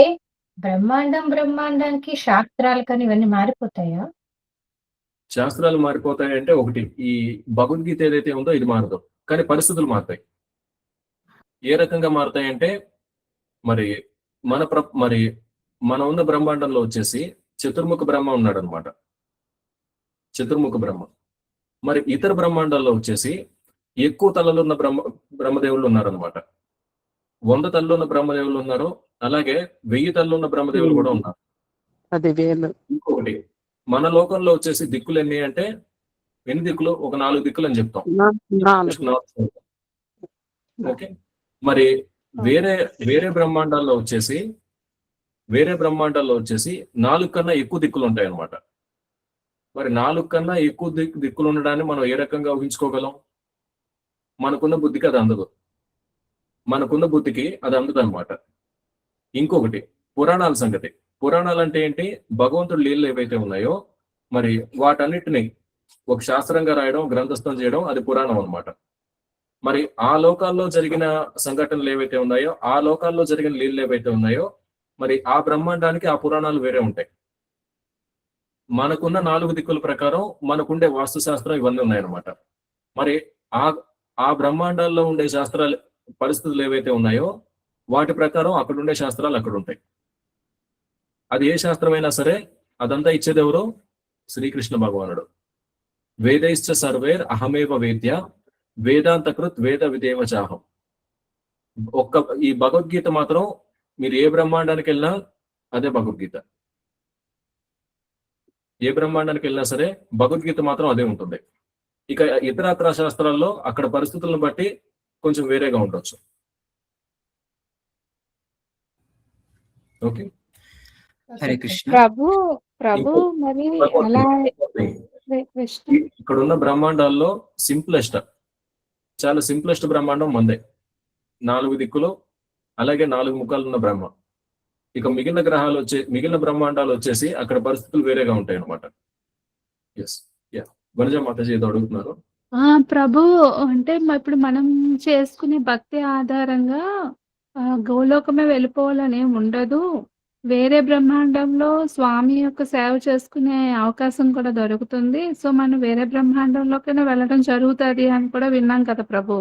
[SPEAKER 14] బ్రహ్మాండానికి శాస్త్రాలు కానీ ఇవన్నీ మారిపోతాయా?
[SPEAKER 6] శాస్త్రాలు మారిపోతాయి అంటే ఒకటి, ఈ భగవద్గీత ఏదైతే ఉందో ఇది మారదు, కానీ పరిస్థితులు మారుతాయి. ఏ రకంగా మారుతాయి అంటే మరి మన ఉన్న బ్రహ్మాండంలో వచ్చేసి చతుర్ముఖ బ్రహ్మ ఉన్నాడు అనమాట. చతుర్ముఖ బ్రహ్మ. మరి ఇతర బ్రహ్మాండాల్లో వచ్చేసి ఎక్కువ తలలు ఉన్న బ్రహ్మదేవులు ఉన్నారనమాట. 100 తలలు ఉన్న బ్రహ్మదేవులు ఉన్నారు, అలాగే 1000 తలలు ఉన్న బ్రహ్మదేవులు కూడా ఉన్నారు. ఇంకొకటి, మన లోకంలో వచ్చేసి దిక్కులు ఎన్ని అంటే ఎన్ని దిక్కులు? ఒక 4 దిక్కులు అని చెప్తాం. ఓకే, మరి వేరే బ్రహ్మాండాల్లో వచ్చేసి 4 కన్నా ఎక్కువ దిక్కులు ఉంటాయి అన్నమాట. మరి 4 కన్నా ఎక్కువ దిక్కులు ఉండడాన్ని మనం ఏ రకంగా ఊహించుకోగలం? మనకున్న బుద్ధికి అది అందదు. మనకున్న బుద్ధికి అది అందదు అనమాట. ఇంకొకటి, పురాణాల సంగతి. పురాణాలు అంటే ఏంటి? భగవంతుడు లీలలు ఏవైతే ఉన్నాయో మరి వాటన్నిటిని ఒక శాస్త్రంగా రాయడం, గ్రంథస్థం చేయడం, అది పురాణం అనమాట. మరి ఆ లోకాల్లో జరిగిన సంఘటనలు ఏవైతే ఉన్నాయో, ఆ లోకాల్లో జరిగిన లీలలు ఏవైతే ఉన్నాయో, మరి ఆ బ్రహ్మాండానికి ఆ పురాణాలు వేరే ఉంటాయి. మనకున్న 4 దిక్కుల ప్రకారం మనకుండే వాస్తు శాస్త్రం ఇవన్నీ ఉన్నాయన్నమాట. మరి ఆ బ్రహ్మాండాల్లో ఉండే శాస్త్రాలు, పరిస్థితులు ఏవైతే ఉన్నాయో వాటి ప్రకారం అక్కడ ఉండే శాస్త్రాలు అక్కడ ఉంటాయి. అది ఏ శాస్త్రమైనా సరే అదంతా ఇచ్చేది ఎవరు? శ్రీకృష్ణ భగవానుడు. వేదైశ్చ సర్వేర్ అహమేవ వేద్య వేదాంతకృత్ వేద విదేవ చాహం. ఈ భగవద్గీత మాత్రం మీరు ఏ బ్రహ్మాండానికి వెళ్ళినా అదే భగవద్గీత. ఏ బ్రహ్మాండానికి వెళ్ళినా సరే భగవద్గీత మాత్రం అదే ఉంటుంది. ఇక ఇతర శాస్త్రాల్లో అక్కడ పరిస్థితులను బట్టి కొంచెం వేరేగా ఉండొచ్చు. ఓకే,
[SPEAKER 3] హరే కృష్ణ.
[SPEAKER 11] ప్రభు మరి అలా కృష్ణ
[SPEAKER 6] ఇక్కడ ఉన్న బ్రహ్మాండాల్లో చాలా సింప్లెస్ట్ బ్రహ్మాండం మందే. 4 దిక్కులు అలాగే 4 ముఖాలు ఉన్న బ్రహ్మ. ఇక మిగిలిన బ్రహ్మాండాలు వచ్చేసి అక్కడ పరిస్థితులు వేరేగా ఉంటాయి అన్నమాట. ఎస్, యా, వనజ మాతాజీ ఏదో అడుగుతున్నారు.
[SPEAKER 11] ప్రభు అంటే ఇప్పుడు మనం చేసుకునే భక్తి ఆధారంగా గోలోకమే వెళ్ళిపోవాలని ఏమి ఉండదు. వేరే బ్రహ్మాండంలో స్వామి యొక్క సేవ చేసుకునే అవకాశం కూడా దొరుకుతుంది. సో మనం వేరే బ్రహ్మాండంలోకైనా వెళ్ళడం జరుగుతుంది అని కూడా విన్నాం కదా ప్రభు.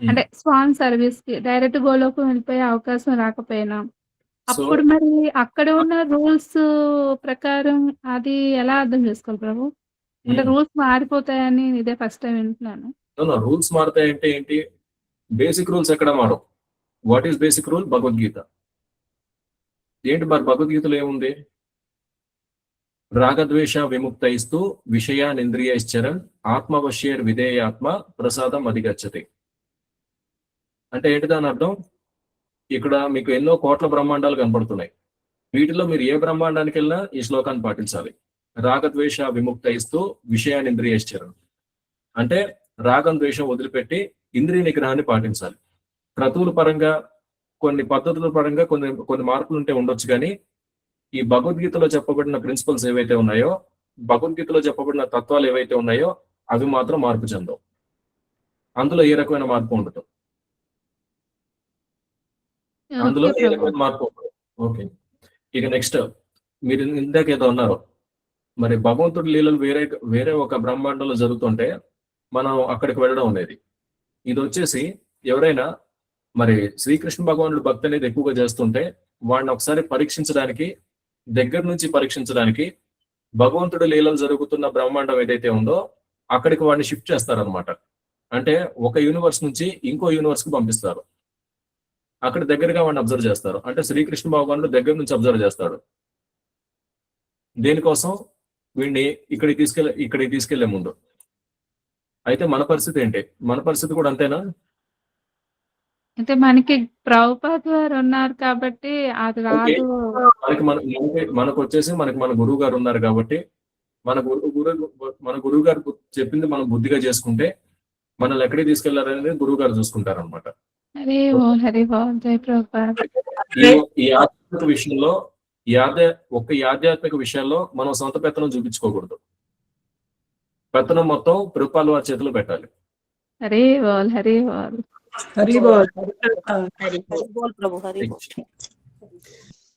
[SPEAKER 11] అంటే స్వామి సర్వీస్ కి డైరెక్ట్ గోలోకం వెళ్ళిపోయే అవకాశం రాకపోయినా అప్పుడు మరి అక్కడ ఉన్న రూల్స్ ప్రకారం అది ఎలా అర్థం చేసుకోవాలి ప్రభు? అంటే రూల్స్ మారిపోతాయని ఇదే ఫస్ట్ టైం వింటున్నాను.
[SPEAKER 6] రూల్స్ మారుతాయంటే ఏంటి? బేసిక్ రూల్స్ ఎక్కడ మారవు. What is basic rule? Bhagavad Gita. ఏంటి మరి భగవద్గీతలో ఏముంది? రాగద్వేష విముక్తైస్తూ విషయానింద్రియైశ్చరన్ ఆత్మవశ్యేర్ విధేయాత్మ ప్రసాదం అధిగచ్చతి. అంటే ఏంటి దాని అర్థం? ఇక్కడ మీకు ఎన్నో కోట్ల బ్రహ్మాండాలు కనపడుతున్నాయి. వీటిలో మీరు ఏ బ్రహ్మాండానికి వెళ్ళినా ఈ శ్లోకాన్ని పాటించాలి. రాగద్వేష విముక్తైస్తూ విషయానింద్రియైశ్చరన్ అంటే రాగం ద్వేషం వదిలిపెట్టి ఇంద్రియ నిగ్రహాన్ని పాటించాలి. క్రతువుల పరంగా కొన్ని పద్ధతుల పరంగా కొన్ని మార్పులు ఉంటే ఉండొచ్చు, కానీ ఈ భగవద్గీతలో చెప్పబడిన ప్రిన్సిపల్స్ ఏవైతే ఉన్నాయో, భగవద్గీతలో చెప్పబడిన తత్వాలు ఏవైతే ఉన్నాయో అవి మాత్రం మార్పు చెందవు. అందులో ఏ రకమైన మార్పు ఉండదు. ఓకే, ఇక నెక్స్ట్ మీరు ఇందాక ఏదో అన్నారు, మరి భగవంతుడి లీలలు వేరే ఒక బ్రహ్మాండంలో జరుగుతుంటే మనం అక్కడికి వెళ్ళడం అనేది. ఇది వచ్చేసి ఎవరైనా మరి శ్రీకృష్ణ భగవానుడు భక్తి అనేది ఎక్కువగా చేస్తుంటే వాడిని ఒకసారి పరీక్షించడానికి, దగ్గర నుంచి పరీక్షించడానికి భగవంతుడి లీలలు జరుగుతున్న బ్రహ్మాండం ఏదైతే ఉందో అక్కడికి వాడిని షిఫ్ట్ చేస్తారనమాట. అంటే ఒక యూనివర్స్ నుంచి ఇంకో యూనివర్స్ కి పంపిస్తారు. అక్కడ దగ్గరగా వాడిని అబ్జర్వ్ చేస్తారు. అంటే శ్రీకృష్ణ భగవానుడు దగ్గర నుంచి అబ్జర్వ్ చేస్తాడు. దేనికోసం? వీడిని ఇక్కడికి తీసుకెళ్లే ముందు. అయితే మన పరిస్థితి ఏంటి? మన పరిస్థితి కూడా అంతేనా?
[SPEAKER 11] అంటే మనకి ప్రభుపాద వారు ఉన్నారు కాబట్టి అది రాదు.
[SPEAKER 6] మనకు వచ్చేసి మన గురువు గారు ఉన్నారు కాబట్టి మన గురువు గారు చెప్పింది మనం బుద్ధిగా చేసుకుంటే మనల్ని ఎక్కడికి తీసుకెళ్లారనేది గురువు గారు చూసుకుంటారు అనమాట.
[SPEAKER 11] హరి బోల్ జై ప్రభుపాద.
[SPEAKER 6] ఈ ఆధ్యాత్మిక విషయంలో ఈ ఆధ్యాత్మిక విషయాల్లో మనం సొంత పెత్తనం చూపించుకోకూడదు. పెత్తనం మొత్తం ప్రభుపాద వారి చేతిలో పెట్టాలి.
[SPEAKER 11] హరి బోల్ హరి బోల్
[SPEAKER 3] హరి బోల్ Prabhu.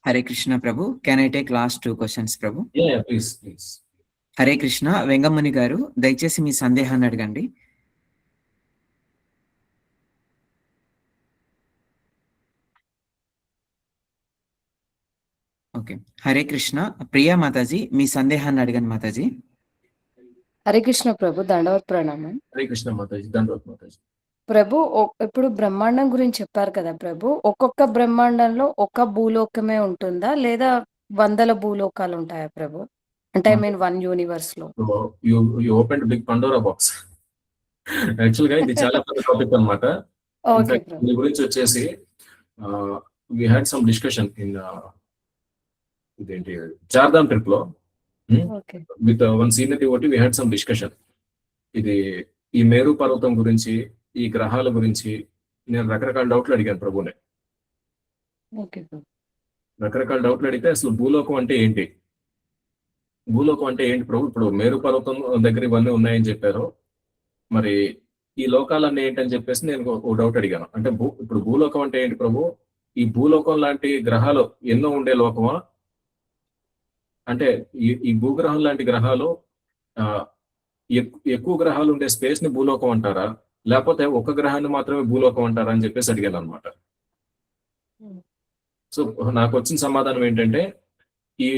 [SPEAKER 3] Hare Krishna Prabhu. Can I take last 2 questions Prabhu?
[SPEAKER 6] Please.
[SPEAKER 3] Hare Krishna. Vengammani గారు దయచేసి మీ సందేహాన్ని అడగండి. ఓకే, హరే కృష్ణ. ప్రియా మాతాజీ మీ సందేహాన్ని అడగండి మాతాజీ.
[SPEAKER 15] హరే కృష్ణ ప్రభు, దండవత్ ప్రణామం.
[SPEAKER 6] హరే కృష్ణ మాతాజీ, దండవత్ మాతాజీ.
[SPEAKER 15] ప్రభు, ఇప్పుడు బ్రహ్మాండం గురించి చెప్పారు కదా ప్రభు, ఒక్కొక్క బ్రహ్మాండంలో ఒక భూలోకమే ఉంటుందా లేదా 100 భూలోకాలు ఉంటాయా ప్రభు? అంటే ఐ మీన్ 1 యూనివర్స్ లో.
[SPEAKER 6] You opened big Pandora box. Actual గా ఇది చాలా పెద్ద టాపిక్ అన్నమాట. దీని గురించి వచ్చేసి we had some discussion in ఇదేంటి చార్ధామ్ ట్రిప్ లో with one senior devotee we had some discussion. ఇది ఈ మేరు పర్వతం గురించి, ఈ గ్రహాల గురించి నేను రకరకాల డౌట్లు అడిగాను ప్రభునే. రకరకాల డౌట్లు అడిగితే అసలు భూలోకం అంటే ఏంటి ప్రభు? ఇప్పుడు మేరు పర్వతం దగ్గర ఇవన్నీ ఉన్నాయని చెప్పారు, మరి ఈ లోకాలన్నీ ఏంటని చెప్పేసి నేను ఒక డౌట్ అడిగాను. అంటే ఇప్పుడు భూలోకం అంటే ఏంటి ప్రభు? ఈ భూలోకం లాంటి గ్రహాలు ఎన్నో ఉండే లోకమా? అంటే ఈ భూగ్రహం లాంటి గ్రహాలు ఎక్కువ గ్రహాలు ఉండే స్పేస్ ని భూలోకం అంటారా, లేకపోతే ఒక గ్రహాన్ని మాత్రమే భూలోకం అంటారా అని చెప్పేసి అడిగాను అనమాట. సో నాకు వచ్చిన సమాధానం ఏంటంటే ఈ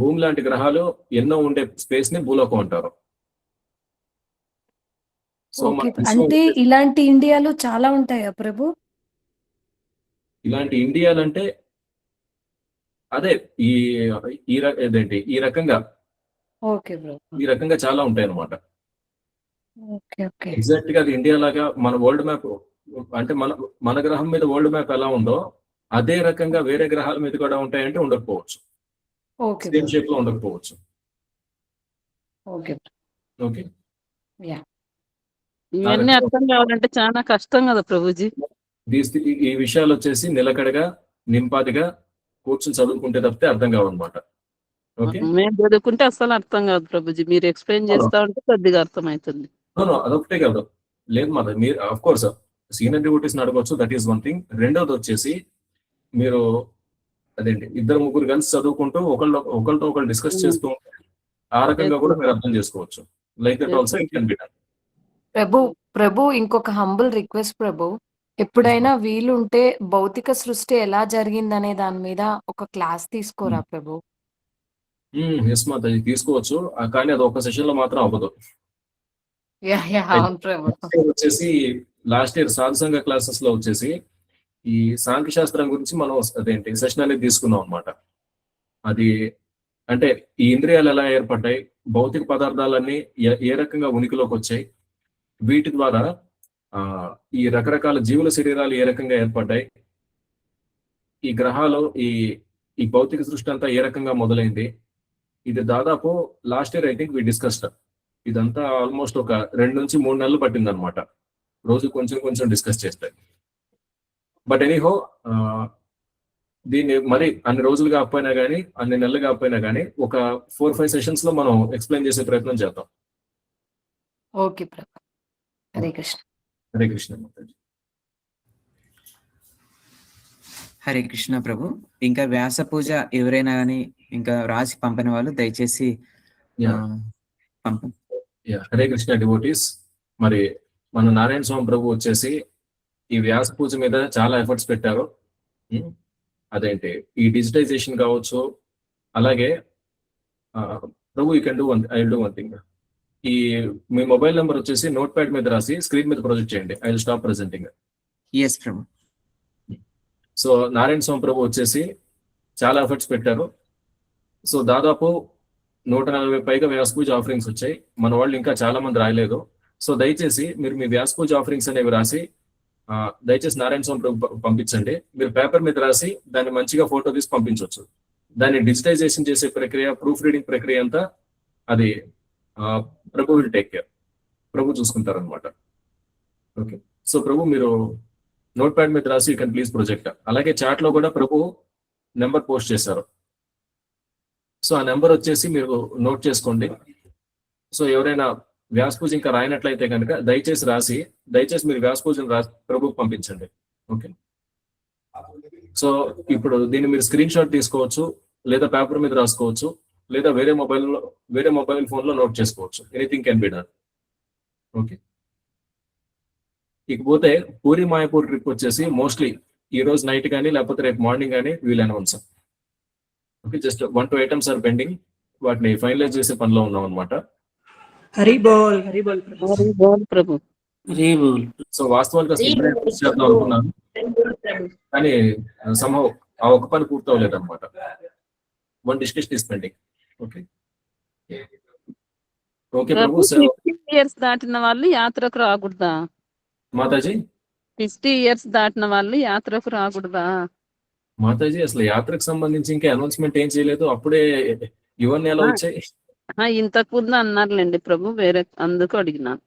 [SPEAKER 6] భూమి లాంటి గ్రహాలు ఎన్నో ఉండే స్పేస్ ని భూలోకం అంటారు. So
[SPEAKER 15] okay.
[SPEAKER 6] మన
[SPEAKER 15] అంటే ఇలాంటి ఇండియాలో చాలా ఉంటాయా ప్రభు?
[SPEAKER 6] ఇలాంటి ఇండియాలంటే అదే ఈ ఏదేంటి ఈ రకంగా
[SPEAKER 15] ఓకే బ్రో.
[SPEAKER 6] చాలా ఉంటాయి అన్నమాట.
[SPEAKER 15] ఓకే. ఓకే.
[SPEAKER 6] ఎగ్జాక్ట్ గా అది ఇండియా లాగా మన వరల్డ్ మ్యాప్ అంటే మన గ్రహం మీద వరల్డ్ మ్యాప్ ఎలా ఉందో అదే రకంగా వేరే గ్రహాల మీద కూడా ఉంటాయంటే ఉండకపోవచ్చు.
[SPEAKER 15] Okay
[SPEAKER 6] same
[SPEAKER 15] bro.
[SPEAKER 6] షేప్ లో ఉండకపోవచ్చు.
[SPEAKER 15] ఓకే.
[SPEAKER 6] ఓకే.
[SPEAKER 15] యాహ్!
[SPEAKER 16] ఇవన్నీ అర్థం కావాలంటే చాలా కష్టం కదా ప్రభుజీ.
[SPEAKER 6] ఈ విషయాలు వచ్చేసి నిలకడగా నింపాదిగా కూర్చొని చదువుకుంటే తప్పితే అర్థం కావన్నమాట. ఓకే.
[SPEAKER 16] మేము చదువుకుంటే అస్సలు అర్థం కాదు ప్రభుజీ. మీరు ఎక్స్ప్లెయిన్ చేస్తా ఉంటే కొద్దిగా అర్థమవుతుంది.
[SPEAKER 6] అదొకటే కాదు. లేదు మాత మీరు ఆఫ్ కోర్స్ సీనియర్ డివోటీస్ అడగవచ్చు, దట్ ఈస్ వన్ థింగ్. రెండోది వచ్చేసి మీరు అదేంటి ఇద్దరు ముగ్గురు కలిసి చదువుకుంటూ ఒకళ్ళతో ఒకళ్ళు డిస్కస్ చేస్తూ ఆ రకంగా కూడా మీరు అర్థం చేసుకోవచ్చు. Like that also it can be done.
[SPEAKER 15] Prabhu ఇంకొక హంబుల్ రిక్వెస్ట్ ప్రభు. ఎప్పుడైనా వీలుంటే భౌతిక సృష్టి ఎలా జరిగిందనే దాని మీద ఒక క్లాస్ తీసుకోరా ప్రభు?
[SPEAKER 6] ఎస్ మాతాజీ తీసుకోవచ్చు. కానీ అది ఒక సెషన్ లో మాత్రం అవ్వదు.
[SPEAKER 15] అవును ప్రభు.
[SPEAKER 6] వచ్చేసి లాస్ట్ ఇయర్ సాధుసంగ క్లాసెస్ లో వచ్చేసి ఈ సాంఖ్య శాస్త్రం గురించి మనం అదేంటి సెషన్ అనేది తీసుకున్నాం అనమాట. అది అంటే ఈ ఇంద్రియాలు ఎలా ఏర్పడ్డాయి, భౌతిక పదార్థాలన్నీ ఏ రకంగా ఉనికిలోకి వచ్చాయి, వీటి ద్వారా ఈ రకరకాల జీవుల శరీరాలు ఏ రకంగా ఏర్పడ్డాయి, ఈ గ్రహాలు ఈ భౌతిక సృష్టి అంతా ఏ రకంగా మొదలైంది. ఇది దాదాపు last year I think we discussed. ఇదంతా ఆల్మోస్ట్ ఒక 2 నుంచి 3 నెలలు పట్టింది అనమాట. రోజు కొంచెం కొంచెం డిస్కస్ చేస్తాయి. బట్ ఎనీహో దీన్ని మరి అన్ని రోజులు కాకపోయినా కానీ అన్ని నెలలు కాకపోయినా కానీ ఒక 4-5 సెషన్స్ లో మనం ఎక్స్ప్లెయిన్ చేసే ప్రయత్నం చేద్దాం.
[SPEAKER 15] ఓకే ప్రభు. హరే కృష్ణ.
[SPEAKER 6] హరే కృష్ణ మాతాజీ.
[SPEAKER 3] హరే కృష్ణ ప్రభు. ఇంకా వ్యాస పూజ ఎవరైనా కానీ ఇంకా రాసి పంపిన వాళ్ళు దయచేసి పంపండి.
[SPEAKER 6] హరే కృష్ణ డివోటీస్. మరి మన నారాయణ స్వామి ప్రభు వచ్చేసి ఈ వ్యాస పూజ మీద చాలా ఎఫర్ట్స్ పెట్టారు. అదేంటి ఈ డిజిటైజేషన్ కావచ్చు, అలాగే Prabhu you can do I will do one thing. ఈ మీ మొబైల్ నెంబర్ వచ్చేసి నోట్ ప్యాడ్ మీద రాసి స్క్రీన్ మీద ప్రొజెక్ట్ చేయండి. I will stop presenting.
[SPEAKER 3] Yes Prabhu.
[SPEAKER 6] So Narayana Swami Prabhu వచ్చేసి చాలా ఎఫర్ట్స్ పెట్టారు. సో దాదాపు 140 పైగా వ్యాస పూజ ఆఫరింగ్స్ వచ్చాయి. మన వాళ్ళు ఇంకా చాలా మంది రాయలేదు. సో దయచేసి మీరు మీ వ్యాస పూజ ఆఫరింగ్స్ అనేవి రాసి దయచేసి నారాయణ స్వామి ప్రభు పంపించండి. మీరు పేపర్ మీద రాసి దాన్ని మంచిగా ఫోటో తీసి పంపించవచ్చు. దాన్ని డిజిటైజేషన్ చేసే ప్రక్రియ, ప్రూఫ్ రీడింగ్ ప్రక్రియ అంతా అది ప్రభు విల్ టేక్ కేర్. ప్రభు చూసుకుంటారు అనమాట. ఓకే. సో ప్రభు మీరు నోట్ ప్యాడ్ మీద రాసి యూ కెన్ ప్లీజ్ ప్రొజెక్ట్. అలాగే చాట్ లో కూడా ప్రభు నెంబర్ పోస్ట్ చేశారు. సో ఆ నెంబర్ వచ్చేసి మీరు నోట్ చేసుకోండి. సో ఎవరైనా వ్యాస పూజ ఇంకా రాయనట్లయితే కనుక దయచేసి మీరు వ్యాస పూజను రాసి ప్రభుకు పంపించండి. ఓకే. సో ఇప్పుడు దీన్ని మీరు స్క్రీన్ షాట్ తీసుకోవచ్చు, లేదా పేపర్ మీద రాసుకోవచ్చు, లేదా వేరే మొబైల్ ఫోన్ లో నోట్ చేసుకోవచ్చు. Anything can be done. Okay. ఇకపోతే పూరి మాయాపూర్ ట్రిప్ వచ్చేసి మోస్ట్లీ ఈ రోజు నైట్ కానీ లేకపోతే రేపు మార్నింగ్ కానీ we'll announce. Okay. Just 1-2 items are pending. వాటిని ఫైనలైజ్ చేసే పనిలో ఉన్నాం అనమాట.
[SPEAKER 16] ప్రభు.
[SPEAKER 6] సో వాస్తవానికి అసలు ఇప్పుడే చేద్దాం అనుకున్నాను, కానీ సంభవ్ ఆ ఒక్క పని పూర్తవలేదు అనమాట. 1 discussion is pending. Okay. Okay Prabhu.
[SPEAKER 16] 50 years దాటిన వాళ్ళు యాత్రకు రాకూడదా
[SPEAKER 6] మాతాజీ?
[SPEAKER 16] 50 ఇయర్స్ దాటిన వాళ్ళు యాత్రకు రాకూడదా
[SPEAKER 6] మాతాజీ? అసలు యాత్రకు సంబంధించి ఇంకా అనౌన్స్మెంట్ ఏం చేయలేదు. అప్పుడే ఇవన్నీ ఎలా వచ్చాయి?
[SPEAKER 16] ఇంతకు ముందు అన్నారులేండి ప్రభు, వేరే అందుకు అడిగినాను.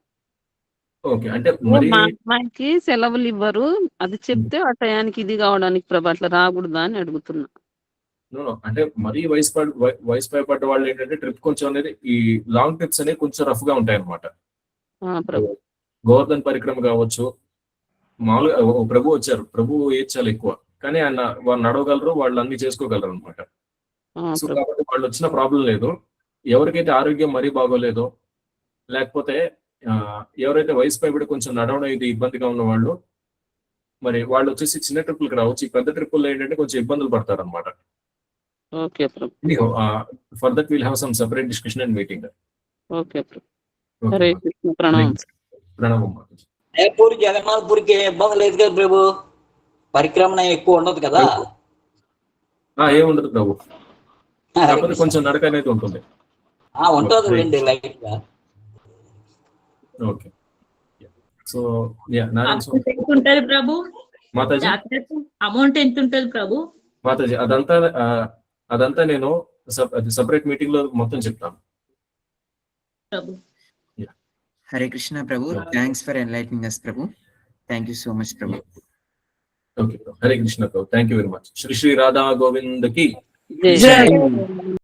[SPEAKER 6] ఓకే. అంటే మరి
[SPEAKER 16] మా అమ్మాయికి సెలవులు ఇవ్వరు, అది చెప్తే ఆ టయానికి ఇది కావడానికి ప్రభు అట్లా రాకూడదా అని అడుగుతున్నా.
[SPEAKER 6] అంటే మరీ వయసు పైపడ్డ వాళ్ళు ఏంటంటే ట్రిప్ కొంచెం అనేది ఈ లాంగ్ ట్రిప్స్ అనేవి కొంచెం రఫ్ గా ఉంటాయి అనమాట. గోవర్ధన్ పరిక్రమ కావచ్చు, మామూలుగా ప్రభు వచ్చారు, ప్రభు ఏజ్ చాలా ఎక్కువ, కానీ ఆయన వాళ్ళు నడవగలరు, వాళ్ళు అన్ని చేసుకోగలరు అనమాట. సో కాబట్టి వాళ్ళు వచ్చిన ప్రాబ్లం లేదు. ఎవరికైతే ఆరోగ్యం మరీ బాగోలేదో, లేకపోతే ఎవరైతే వయసు పైబడి కొంచెం నడవడం ఇది ఇబ్బందిగా ఉన్న వాళ్ళు, మరి వాళ్ళు వచ్చేసి చిన్న ట్రిప్పులకి రావచ్చు. ఈ పెద్ద ట్రిప్పుల్లో ఏంటంటే కొంచెం ఇబ్బందులు పడతారు అనమాట.
[SPEAKER 16] Okay Prabhu.
[SPEAKER 6] For that will have some separate discussion and meeting.
[SPEAKER 16] Okay Prabhu. Hare Krishna. ప్రణామం.
[SPEAKER 6] ప్రణామం మాతాజీ.
[SPEAKER 17] పూరి జగన్నాథ్పూర్కి ఇబ్బంది లేదు కదా ప్రభు, పరిక్రమణ ఎక్కువ ఉండదు కదా.
[SPEAKER 6] ఏముండదు ప్రభు, కాకపోతే కొంచెం నడక అనేది ఉంటుంది.
[SPEAKER 17] ఉంటుంది లైట్ గా.
[SPEAKER 6] ఓకే, సో
[SPEAKER 7] ఉంటుంది ప్రభు.
[SPEAKER 6] మాతాజీ
[SPEAKER 7] అమౌంట్ ఎంత ఉంటుంది ప్రభు?
[SPEAKER 6] మాతాజీ అదంతా నేను సపరేట్ మీటింగ్ లో మొత్తం చెప్తాను
[SPEAKER 7] Prabhu.
[SPEAKER 3] Hare Krishna Prabhu, thanks for enlightening us Prabhu. Thank you so much Prabhu.
[SPEAKER 6] Okay, Hare Krishna Prabhu, thank you very much. Shri Shri Radha Govind కి
[SPEAKER 16] జై.